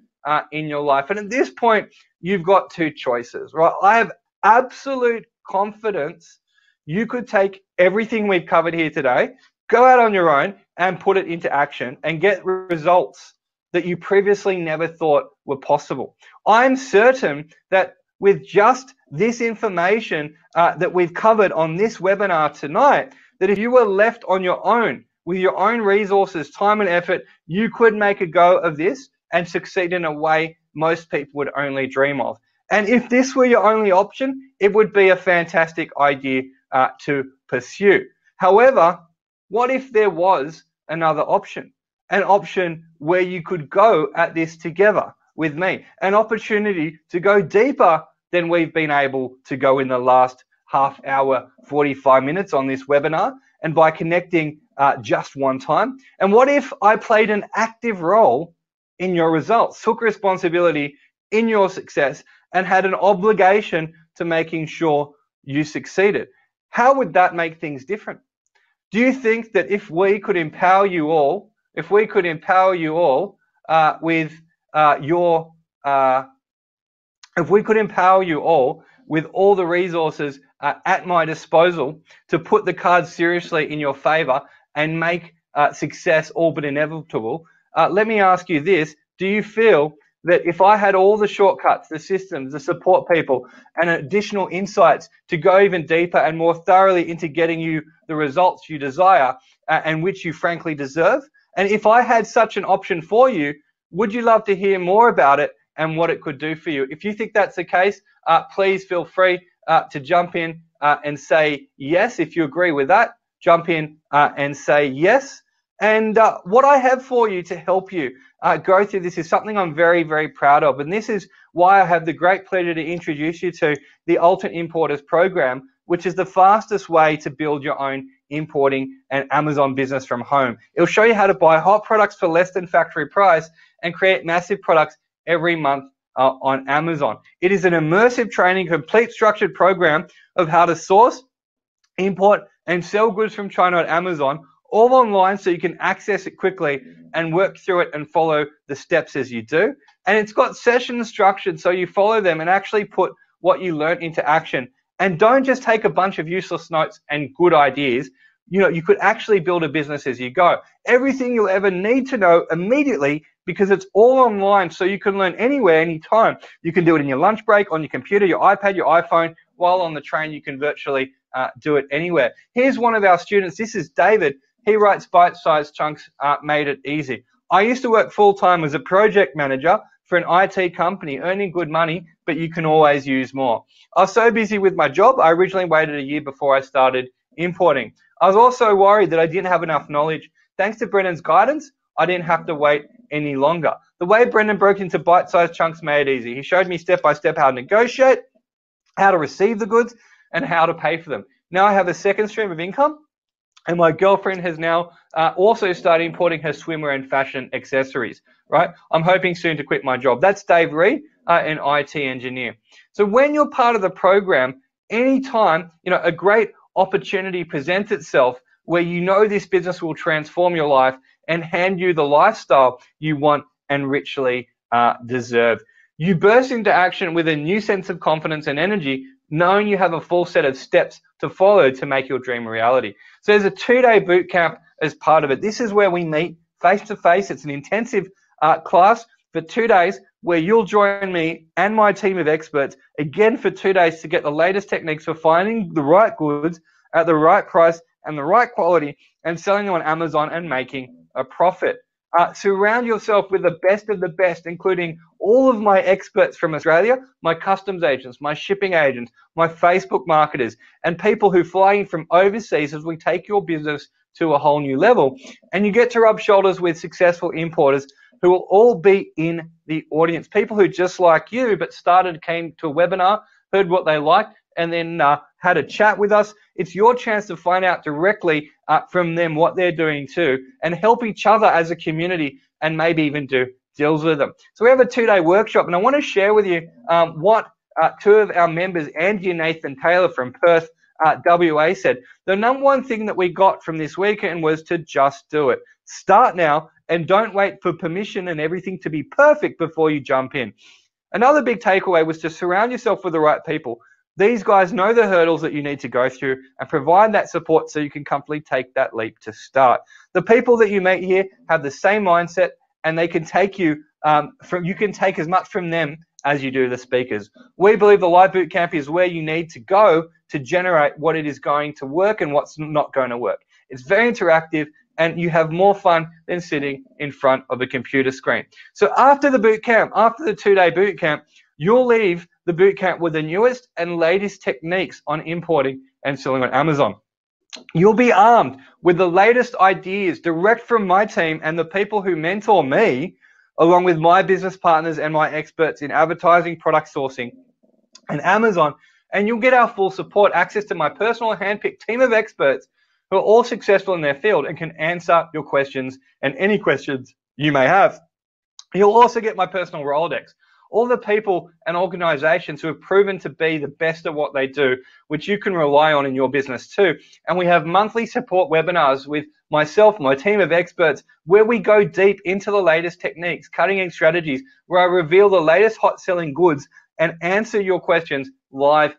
in your life? And at this point, you've got 2 choices, right? I have absolute confidence you could take everything we've covered here today, go out on your own and put it into action and get results that you previously never thought were possible. I'm certain that with just this information that we've covered on this webinar tonight, that if you were left on your own, with your own resources, time and effort, you could make a go of this and succeed in a way most people would only dream of. And if this were your only option, it would be a fantastic idea to pursue. However, what if there was another option? An option where you could go at this together with me, an opportunity to go deeper than we've been able to go in the last half hour, 45 minutes on this webinar, and by connecting just one time. And what if I played an active role in your results, took responsibility in your success, and had an obligation to making sure you succeeded? How would that make things different? Do you think that if we could empower you all, with all the resources at my disposal to put the cards seriously in your favor and make success all but inevitable, let me ask you this. Do you feel that if I had all the shortcuts, the systems, the support people, and additional insights to go even deeper and more thoroughly into getting you the results you desire and which you frankly deserve? And if I had such an option for you, would you love to hear more about it and what it could do for you? If you think that's the case, please feel free to jump in and say yes. If you agree with that, jump in and say yes. And what I have for you to help you go through this is something I'm very, very proud of. And this is why I have the great pleasure to introduce you to the Ultimate Importers Program, which is the fastest way to build your own importing and Amazon business from home. It'll show you how to buy hot products for less than factory price and create massive products every month on Amazon. It is an immersive training, complete structured program of how to source, import, and sell goods from China on Amazon, all online so you can access it quickly and work through it and follow the steps as you do. And it's got sessions structured so you follow them and actually put what you learned into action. And don't just take a bunch of useless notes and good ideas. You know, you could actually build a business as you go. Everything you'll ever need to know immediately, because it's all online, so you can learn anywhere, anytime. You can do it in your lunch break, on your computer, your iPad, your iPhone. While on the train, you can virtually do it anywhere. Here's one of our students. This is David. He writes bite-sized chunks, made it easy. I used to work full-time as a project manager for an IT company, earning good money, but you can always use more. I was so busy with my job, I originally waited a year before I started importing. I was also worried that I didn't have enough knowledge. Thanks to Brendan's guidance, I didn't have to wait any longer. The way Brendan broke into bite-sized chunks made it easy. He showed me step-by-step how to negotiate, how to receive the goods, and how to pay for them. Now I have a second stream of income, and my girlfriend has now also started importing her swimwear and fashion accessories, right? I'm hoping soon to quit my job. That's Dave Reed, an IT engineer. So when you're part of the program, anytime, you know, a great opportunity presents itself where you know this business will transform your life and hand you the lifestyle you want and richly deserve. You burst into action with a new sense of confidence and energy, knowing you have a full set of steps to follow to make your dream a reality. So there's a 2-day boot camp as part of it. This is where we meet face to face. It's an intensive class for 2 days where you'll join me and my team of experts again for 2 days to get the latest techniques for finding the right goods at the right price and the right quality and selling them on Amazon and making a profit. Surround yourself with the best of the best, including all of my experts from Australia, my customs agents, my shipping agents, my Facebook marketers, and people who fly in from overseas as we take your business to a whole new level. And you get to rub shoulders with successful importers who will all be in the audience. People who just like you, but came to a webinar, heard what they liked, and then had a chat with us. It's your chance to find out directly from them what they're doing too, and help each other as a community and maybe even do deals with them. So we have a 2-day workshop, and I want to share with you what 2 of our members, Angie and Nathan Taylor from Perth, WA, said. The number one thing that we got from this weekend was to just do it. Start now and don't wait for permission and everything to be perfect before you jump in. Another big takeaway was to surround yourself with the right people. These guys know the hurdles that you need to go through and provide that support so you can comfortably take that leap to start. The people that you meet here have the same mindset, and they can take you you can take as much from them as you do the speakers. We believe the live bootcamp is where you need to go to generate what it is going to work and what's not going to work. It's very interactive, and you have more fun than sitting in front of a computer screen. So after the bootcamp, after the 2-day bootcamp, you'll leave the bootcamp with the newest and latest techniques on importing and selling on Amazon. You'll be armed with the latest ideas direct from my team and the people who mentor me, along with my business partners and my experts in advertising, product sourcing, and Amazon. And you'll get our full support, access to my personal handpicked team of experts who are all successful in their field and can answer your questions and any questions you may have. You'll also get my personal Rolodex, all the people and organizations who have proven to be the best at what they do, which you can rely on in your business too. And we have monthly support webinars with myself, my team of experts, where we go deep into the latest techniques, cutting edge strategies, where I reveal the latest hot selling goods and answer your questions live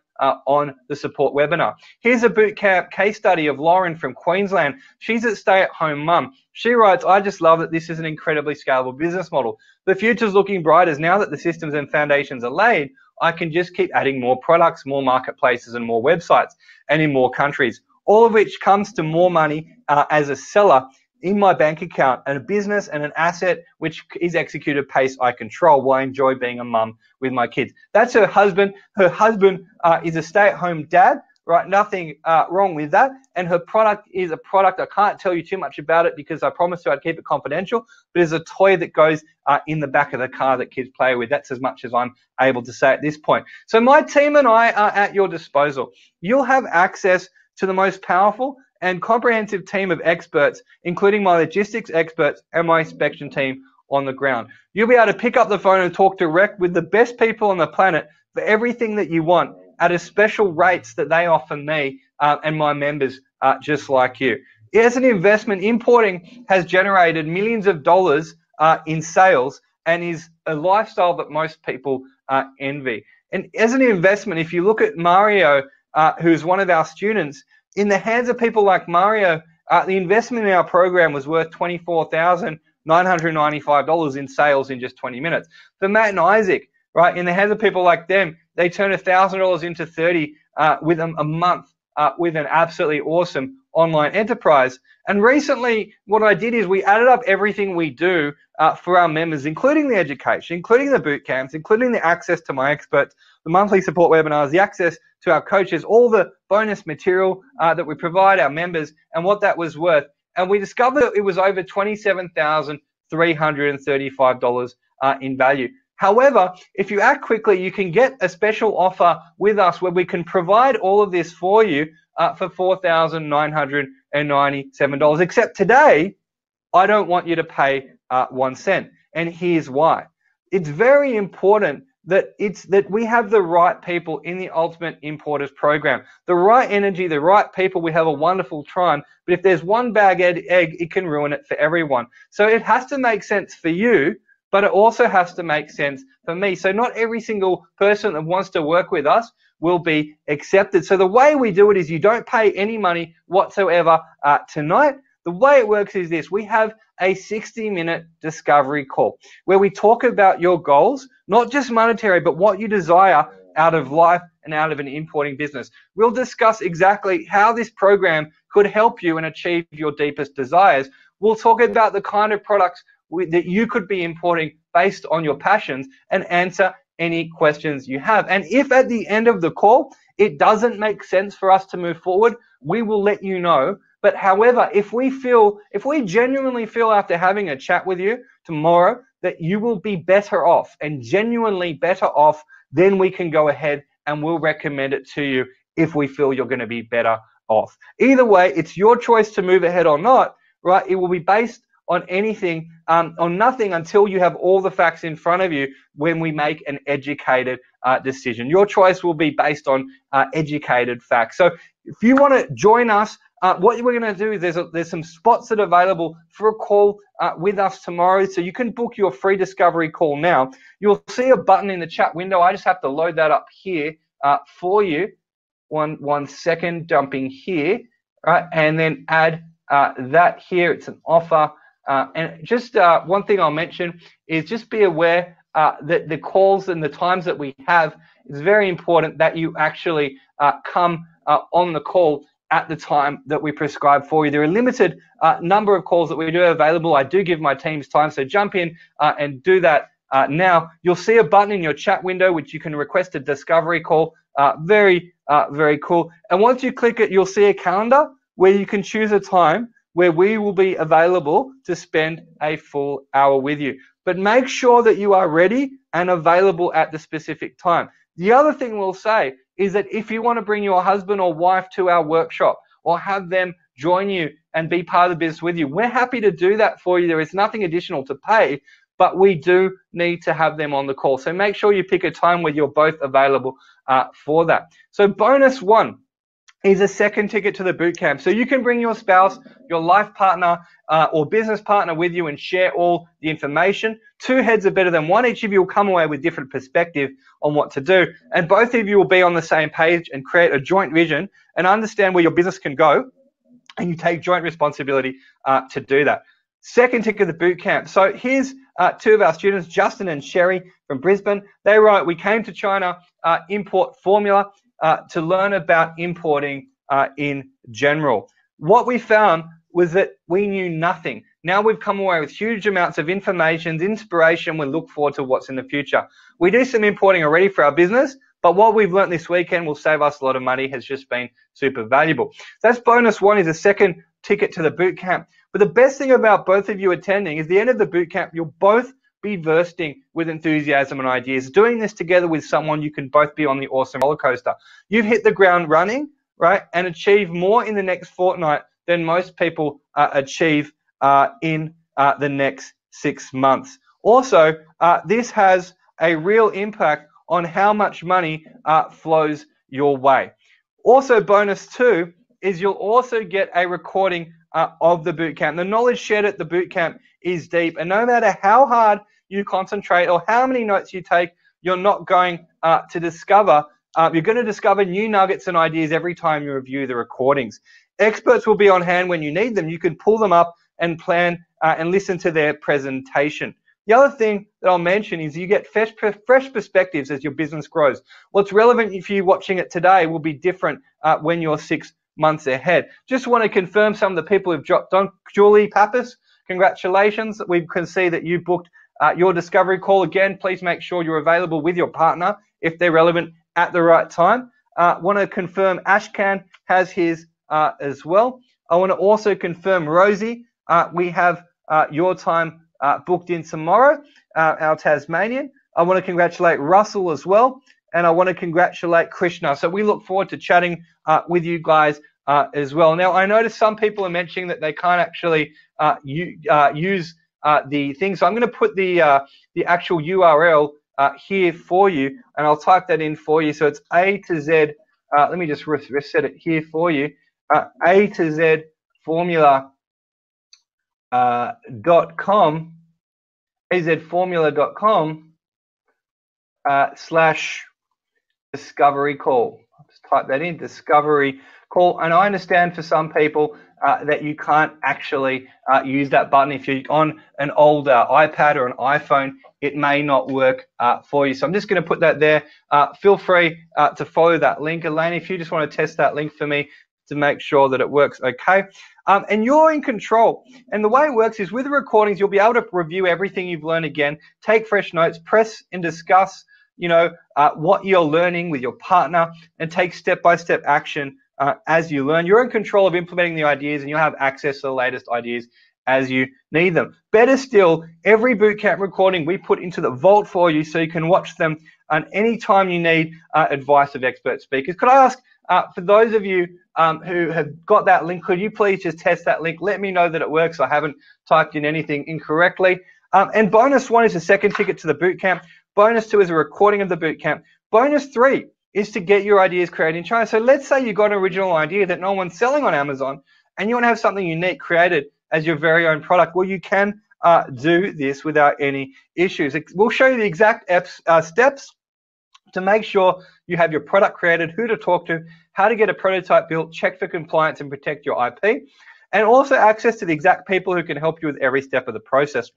on the support webinar. Here's a bootcamp case study of Lauren from Queensland. She's a stay-at-home mum. She writes, I just love that this is an incredibly scalable business model. The future's looking bright as now that the systems and foundations are laid, I can just keep adding more products, more marketplaces, and more websites, and in more countries, all of which comes to more money as a seller in my bank account, and a business and an asset which is executed pace I control while I enjoy being a mum with my kids. That's her husband. Her husband is a stay-at-home dad, right? Nothing wrong with that. And her product is a product, I can't tell you too much about it because I promised her I'd keep it confidential, but it's a toy that goes in the back of the car that kids play with. That's as much as I'm able to say at this point. So my team and I are at your disposal. You'll have access to the most powerful and comprehensive team of experts, including my logistics experts and my inspection team on the ground. You'll be able to pick up the phone and talk direct with the best people on the planet for everything that you want at a special rates that they offer me and my members just like you. As an investment, importing has generated millions of dollars in sales and is a lifestyle that most people envy. And as an investment, if you look at Mario, who's one of our students, in the hands of people like Mario, the investment in our program was worth $24,995 in sales in just 20 minutes. For Matt and Isaac, right, in the hands of people like them, they turn $1,000 into 30 with a month with an absolutely awesome online enterprise. And recently, what I did is we added up everything we do for our members, including the education, including the boot camps, including the access to my experts, the monthly support webinars, the access to our coaches, all the bonus material that we provide our members, and what that was worth. And we discovered that it was over $27,335 in value. However, if you act quickly, you can get a special offer with us where we can provide all of this for you for $4,997. Except today, I don't want you to pay 1 cent. And here's why. It's very important that we have the right people in the Ultimate Importers program, the right energy, the right people. We have a wonderful time, but if there's one bad egg, it can ruin it for everyone. So it has to make sense for you, but it also has to make sense for me. So not every single person that wants to work with us will be accepted. So the way we do it is you don't pay any money whatsoever tonight. The way it works is this: we have a 60-minute discovery call where we talk about your goals, not just monetary, but what you desire out of life and out of an importing business. We'll discuss exactly how this program could help you and achieve your deepest desires. We'll talk about the kind of products that you could be importing based on your passions and answer any questions you have. And if at the end of the call, it doesn't make sense for us to move forward, we will let you know. But however, if we genuinely feel after having a chat with you tomorrow that you will be better off and genuinely better off, then we can go ahead and we'll recommend it to you if we feel you're going to be better off. Either way, it's your choice to move ahead or not, right? It will be based on on nothing until you have all the facts in front of you when we make an educated decision. Your choice will be based on educated facts. So if you want to join us, what we're going to do is there's some spots that are available for a call with us tomorrow. So you can book your free discovery call now. You'll see a button in the chat window. I just have to load that up here for you. One second, jumping here, right, and then add that here. It's an offer. And just one thing I'll mention is just be aware the calls and the times that we have, it's very important that you actually come on the call at the time that we prescribe for you. There are a limited number of calls that we do have available. I do give my teams time, so jump in and do that now. You'll see a button in your chat window which you can request a discovery call. Very cool. And once you click it, you'll see a calendar where you can choose a time where we will be available to spend a full hour with you. But make sure that you are ready and available at the specific time. The other thing we'll say is that if you want to bring your husband or wife to our workshop or have them join you and be part of the business with you, we're happy to do that for you. There is nothing additional to pay, but we do need to have them on the call. So make sure you pick a time where you're both available for that. So bonus one is a second ticket to the boot camp. So you can bring your spouse, your life partner, or business partner with you and share all the information. Two heads are better than one. Each of you will come away with different perspective on what to do. And both of you will be on the same page and create a joint vision and understand where your business can go. And you take joint responsibility to do that. Second ticket of the boot camp. So here's two of our students, Justin and Sherry from Brisbane. They wrote, we came to China import formula to learn about importing in general. What we found was that we knew nothing. Now we've come away with huge amounts of information, inspiration. We look forward to what's in the future. We do some importing already for our business, but what we've learned this weekend will save us a lot of money, has just been super valuable. So that's bonus one, is a second ticket to the boot camp. But the best thing about both of you attending is the end of the boot camp, you'll both be bursting with enthusiasm and ideas. Doing this together with someone, you can both be on the awesome roller coaster. You've hit the ground running, right, and achieve more in the next fortnight than most people achieve in the next 6 months. Also, this has a real impact on how much money flows your way. Also, bonus two is you'll also get a recording of the bootcamp. The knowledge shared at the bootcamp is deep, and no matter how hard you concentrate or how many notes you take, you're not going to discover. You're going to discover new nuggets and ideas every time you review the recordings. Experts will be on hand when you need them. You can pull them up and plan and listen to their presentation. The other thing that I'll mention is you get fresh perspectives as your business grows. What's relevant if you're watching it today will be different when you're 6 months ahead. Just want to confirm some of the people who've dropped on. Julie Pappas, congratulations. We can see that you booked your discovery call. Again, please make sure you're available with your partner if they're relevant at the right time. Want to confirm Ashkan has his as well. I want to also confirm Rosie, we have your time booked in tomorrow, our Tasmanian. I want to congratulate Russell as well, and I want to congratulate Krishna. So we look forward to chatting with you guys as well. Now, I noticed some people are mentioning that they can't actually use the thing, so I'm going to put the actual URL here for you, and I'll type that in for you. So it's A to Z. Let me just reset it here for you. A to Z formula .com, azformula.com / discovery call. I'll just type that in, discovery call. And I understand for some people that you can't actually use that button. If you're on an old iPad or an iPhone, it may not work for you. So I'm just going to put that there. Feel free to follow that link. Elaine, if you just want to test that link for me to make sure that it works okay. And you're in control. And the way it works is with the recordings, you'll be able to review everything you've learned again, take fresh notes, press and discuss, what you're learning with your partner, and take step-by-step action as you learn. You're in control of implementing the ideas, and you'll have access to the latest ideas as you need them. Better still, every bootcamp recording we put into the vault for you so you can watch them any time you need advice of expert speakers. Could I ask, for those of you who have got that link, could you please just test that link? Let me know that it works. I haven't typed in anything incorrectly. And bonus one is a second ticket to the bootcamp. Bonus two is a recording of the bootcamp. Bonus three is to get your ideas created in China. So let's say you got an original idea that no one's selling on Amazon, and you want to have something unique created as your very own product. Well, you can do this without any issues. We'll show you the exact steps to make sure you have your product created, who to talk to, how to get a prototype built, check for compliance and protect your IP, and also access to the exact people who can help you with every step of the process.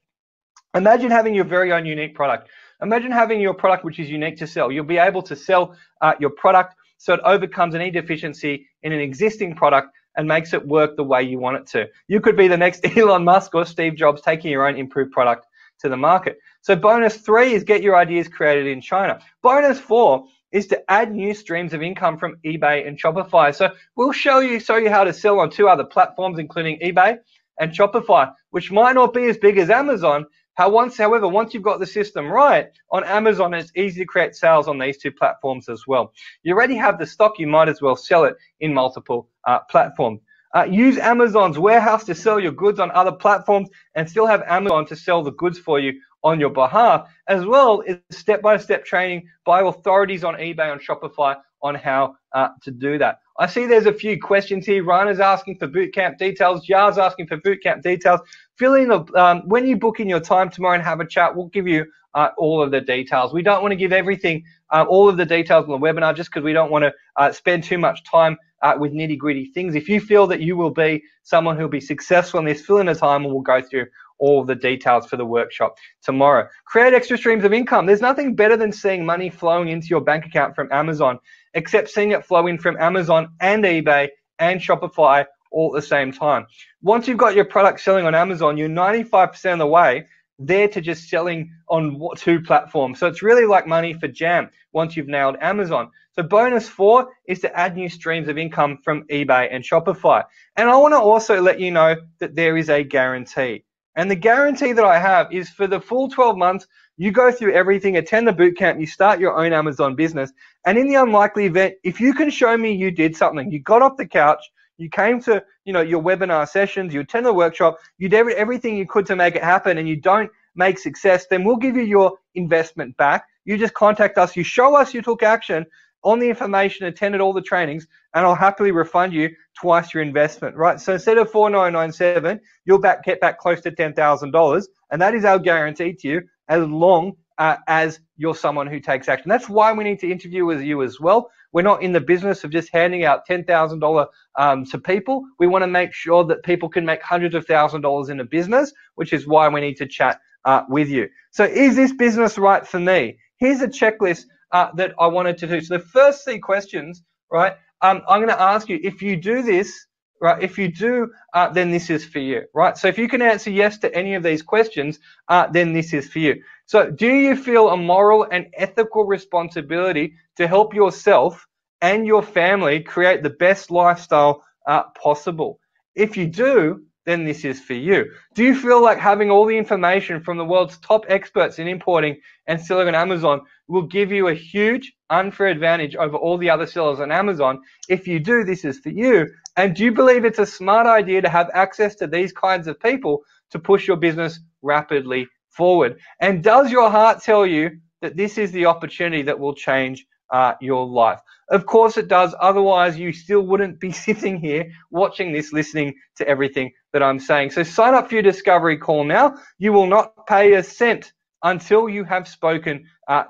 Imagine having your very own unique product. Imagine having your product which is unique to sell. You'll be able to sell your product so it overcomes any deficiency in an existing product and makes it work the way you want it to. You could be the next Elon Musk or Steve Jobs taking your own improved product to the market. So bonus 3 is get your ideas created in China. Bonus 4 is to add new streams of income from eBay and Shopify. So we'll show you how to sell on 2 other platforms, including eBay and Shopify, which might not be as big as Amazon. However, once you've got the system right, on Amazon, it's easy to create sales on these 2 platforms as well. You already have the stock, you might as well sell it in multiple platforms. Use Amazon's warehouse to sell your goods on other platforms and still have Amazon to sell the goods for you on your behalf, as well as step-by-step training by authorities on eBay and Shopify on how to do that. I see there's a few questions here. Rana's asking for bootcamp details. Yar's asking for bootcamp details. Fill in when you book in your time tomorrow and have a chat, we'll give you all of the details. We don't want to give everything, all of the details on the webinar, just because we don't want to spend too much time with nitty-gritty things. If you feel that you will be someone who will be successful in this, fill in a time and we'll go through all of the details for the workshop tomorrow. Create extra streams of income. There's nothing better than seeing money flowing into your bank account from Amazon, except seeing it flow in from Amazon and eBay and Shopify all at the same time. Once you've got your product selling on Amazon, you're 95% of the way there to just selling on 2 platforms. So it's really like money for jam once you've nailed Amazon. So bonus 4 is to add new streams of income from eBay and Shopify. And I want to also let you know that there is a guarantee. And the guarantee that I have is for the full 12 months, you go through everything, attend the bootcamp, you start your own Amazon business. And in the unlikely event, if you can show me you did something, you got off the couch, you came to your webinar sessions, you attended the workshop, you did everything you could to make it happen, and you don't make success, then we'll give you your investment back. You just contact us, you show us you took action on the information, attended all the trainings, and I'll happily refund you twice your investment, right? So instead of $4,997, you'll get back close to $10,000, and that is our guarantee to you, as long as you're someone who takes action. That's why we need to interview with you as well. We're not in the business of just handing out $10,000 to people. We want to make sure that people can make hundreds of thousands of dollars in a business, which is why we need to chat with you. So is this business right for me? Here's a checklist that I wanted to do. So the first 3 questions, right, I'm going to ask you, if you do this, right, if you do, then this is for you, right? So if you can answer yes to any of these questions, then this is for you. So do you feel a moral and ethical responsibility to help yourself and your family create the best lifestyle possible? If you do, then this is for you. Do you feel like having all the information from the world's top experts in importing and selling on Amazon will give you a huge unfair advantage over all the other sellers on Amazon? If you do, this is for you. And do you believe it's a smart idea to have access to these kinds of people to push your business rapidly forward? And does your heart tell you that this is the opportunity that will change your life? Of course it does. Otherwise, you still wouldn't be sitting here watching this, listening to everything that I'm saying. So sign up for your discovery call now. You will not pay a cent until you have spoken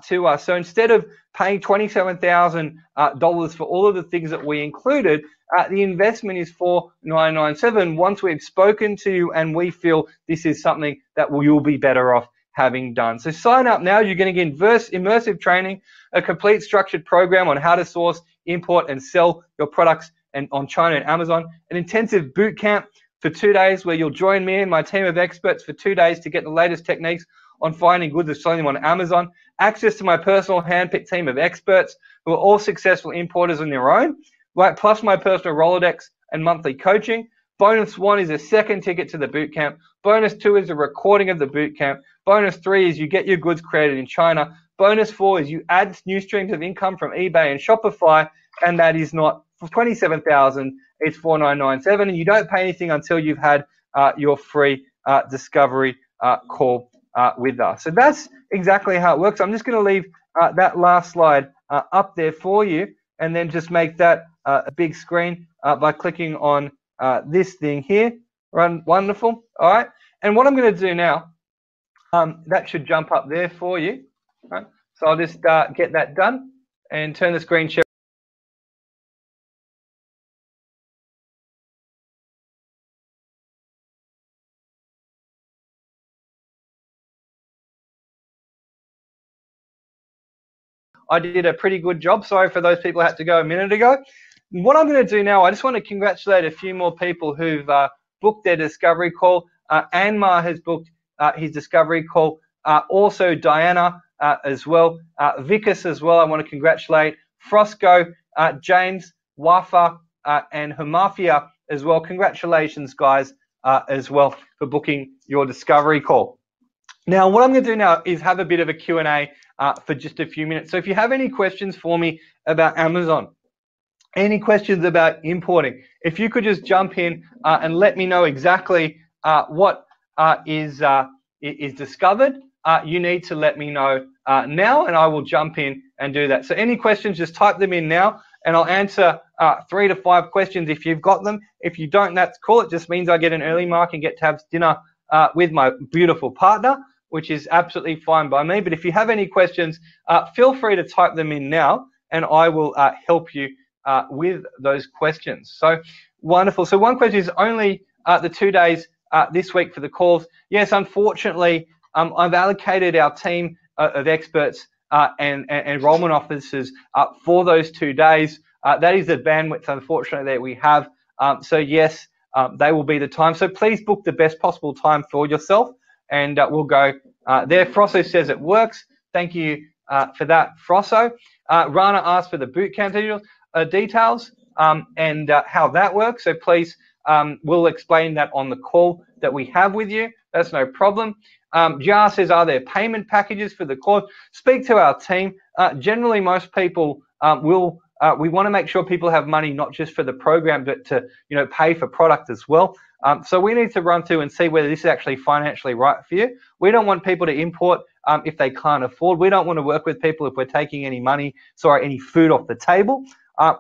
to us. So instead of paying $27,000 for all of the things that we included, the investment is $4,997 once we've spoken to you and we feel this is something that you'll be better off having done. So sign up now. You're going to get immersive training, a complete structured program on how to source, import, and sell your products on China and Amazon, an intensive boot camp for 2 days where you'll join me and my team of experts for 2 days to get the latest techniques on finding goods and selling them on Amazon, access to my personal handpicked team of experts who are all successful importers on their own, right? Plus my personal Rolodex and monthly coaching. Bonus 1 is a second ticket to the bootcamp. Bonus 2 is a recording of the bootcamp. Bonus 3 is you get your goods created in China. Bonus 4 is you add new streams of income from eBay and Shopify, and that is not for $27,000, it's $4,997, and you don't pay anything until you've had your free discovery call with us. So that's exactly how it works. I'm just going to leave that last slide up there for you, and then just make that a big screen by clicking on this thing here. Wonderful. All right. And what I'm going to do now, that should jump up there for you. Right? So I'll just get that done and turn the screen share. I did a pretty good job. Sorry for those people who had to go a minute ago. What I'm going to do now, I just want to congratulate a few more people who've booked their discovery call. Anmar has booked his discovery call. Also Diana as well. Vikas as well, I want to congratulate. Frosco, James, Wafa, and Humafia as well. Congratulations, guys, as well for booking your discovery call. Now, what I'm going to do now is have a bit of a Q&A for just a few minutes. So if you have any questions for me about Amazon, any questions about importing, if you could just jump in and let me know exactly what is discovered, you need to let me know now, and I will jump in and do that. So any questions, just type them in now, and I'll answer 3 to 5 questions if you've got them. If you don't, that's cool. It just means I get an early mark and get to have dinner with my beautiful partner, which is absolutely fine by me. But if you have any questions, feel free to type them in now, and I will help you with those questions. So wonderful. So one question is only the 2 days this week for the calls. Yes, unfortunately, I've allocated our team of experts and enrollment officers for those 2 days. That is the bandwidth, unfortunately, that we have. So yes, they will be the time. So please book the best possible time for yourself, and we'll go there. Frosso says it works. Thank you for that, Frosso. Rana asked for the bootcamp details and how that works. So please, we'll explain that on the call that we have with you. That's no problem. Jar says, are there payment packages for the course? Speak to our team. Generally, most people will. We want to make sure people have money not just for the program, but to pay for product as well. So we need to run through and see whether this is actually financially right for you. We don't want people to import if they can't afford. We don't want to work with people if we're taking any food off the table.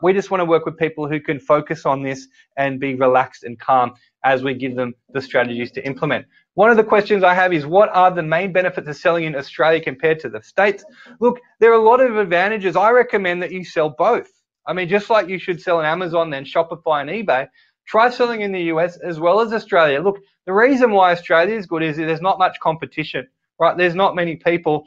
We just want to work with people who can focus on this and be relaxed and calm as we give them the strategies to implement. One of the questions I have is, what are the main benefits of selling in Australia compared to the States? Look, there are a lot of advantages. I recommend that you sell both. I mean, just like you should sell on Amazon, then Shopify and eBay, try selling in the US as well as Australia. Look, the reason why Australia is good is there's not much competition, right? There's not many people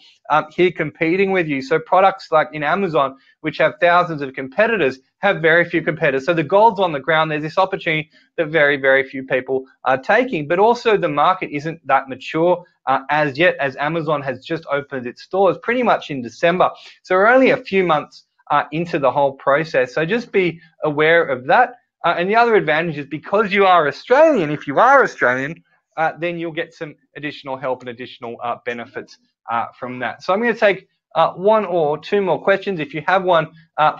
here competing with you. So products like in Amazon, which have thousands of competitors, have very few competitors. So the gold's on the ground. There's this opportunity that very, very few people are taking. But also the market isn't that mature as yet, as Amazon has just opened its stores pretty much in December. So we're only a few months into the whole process. So just be aware of that. And the other advantage is, because you are Australian, if you are Australian, then you'll get some additional help and additional benefits from that. So I'm going to take 1 or 2 more questions. If you have one,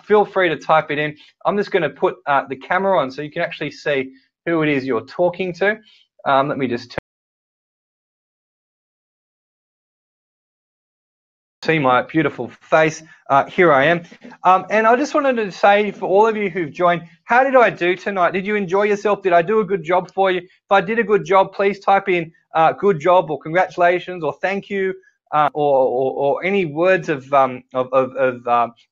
feel free to type it in. I'm just going to put the camera on so you can actually see who it is you're talking to. Let me just see my beautiful face. Here I am. And I just wanted to say, for all of you who've joined, how did I do tonight? Did you enjoy yourself? Did I do a good job for you? If I did a good job, please type in good job, or congratulations, or thank you, or any words of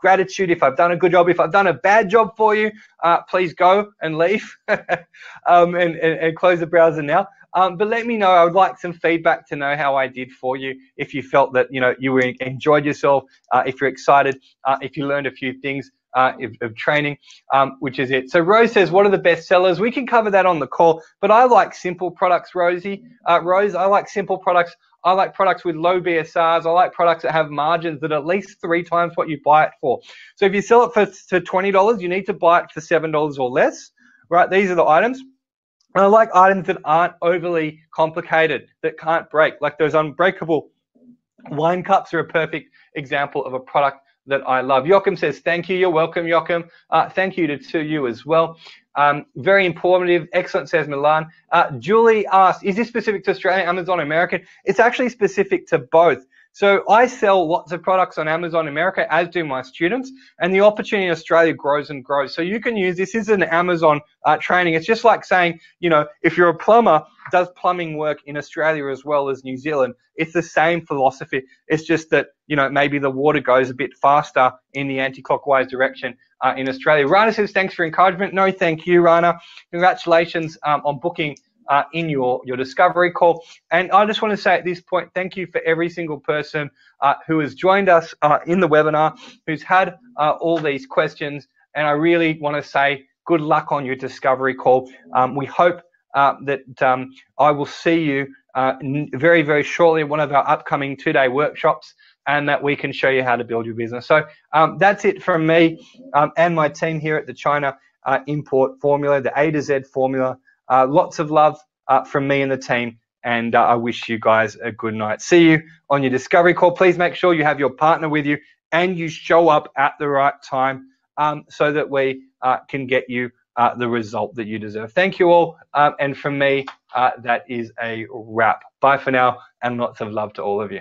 gratitude if I've done a good job. If I've done a bad job for you, please go and leave and close the browser now. But let me know. I would like some feedback to know how I did for you. If you felt that you enjoyed yourself, if you're excited, if you learned a few things of training, which is it. So Rose says, what are the best sellers? We can cover that on the call, but I like simple products, Rose, I like simple products. I like products with low BSRs. I like products that have margins that are at least 3 times what you buy it for. So if you sell it for $20, you need to buy it for $7 or less, right? These are the items. And I like items that aren't overly complicated, that can't break. Like those unbreakable wine cups are a perfect example of a product that I love. Joachim says, thank you. You're welcome, Joachim. Thank you to you as well. Very informative. Excellent, says Milan. Julie asked, is this specific to Australia, Amazon, American? It's actually specific to both. So I sell lots of products on Amazon America, as do my students, and the opportunity in Australia grows and grows. So you can use this is an Amazon training. It's just like saying, if you're a plumber, does plumbing work in Australia as well as New Zealand? It's the same philosophy. It's just that, maybe the water goes a bit faster in the anti-clockwise direction in Australia. Rana says, thanks for encouragement. No, thank you, Rana. Congratulations on booking in your discovery call. And I just want to say at this point, thank you for every single person who has joined us in the webinar, who's had all these questions. And I really want to say good luck on your discovery call. We hope that I will see you very, very shortly at one of our upcoming 2-day workshops, and that we can show you how to build your business. So that's it from me and my team here at the China Import Formula, the A to Z formula. Lots of love from me and the team, and I wish you guys a good night. See you on your discovery call. Please make sure you have your partner with you and you show up at the right time so that we can get you the result that you deserve. Thank you all, and from me, that is a wrap. Bye for now, and lots of love to all of you.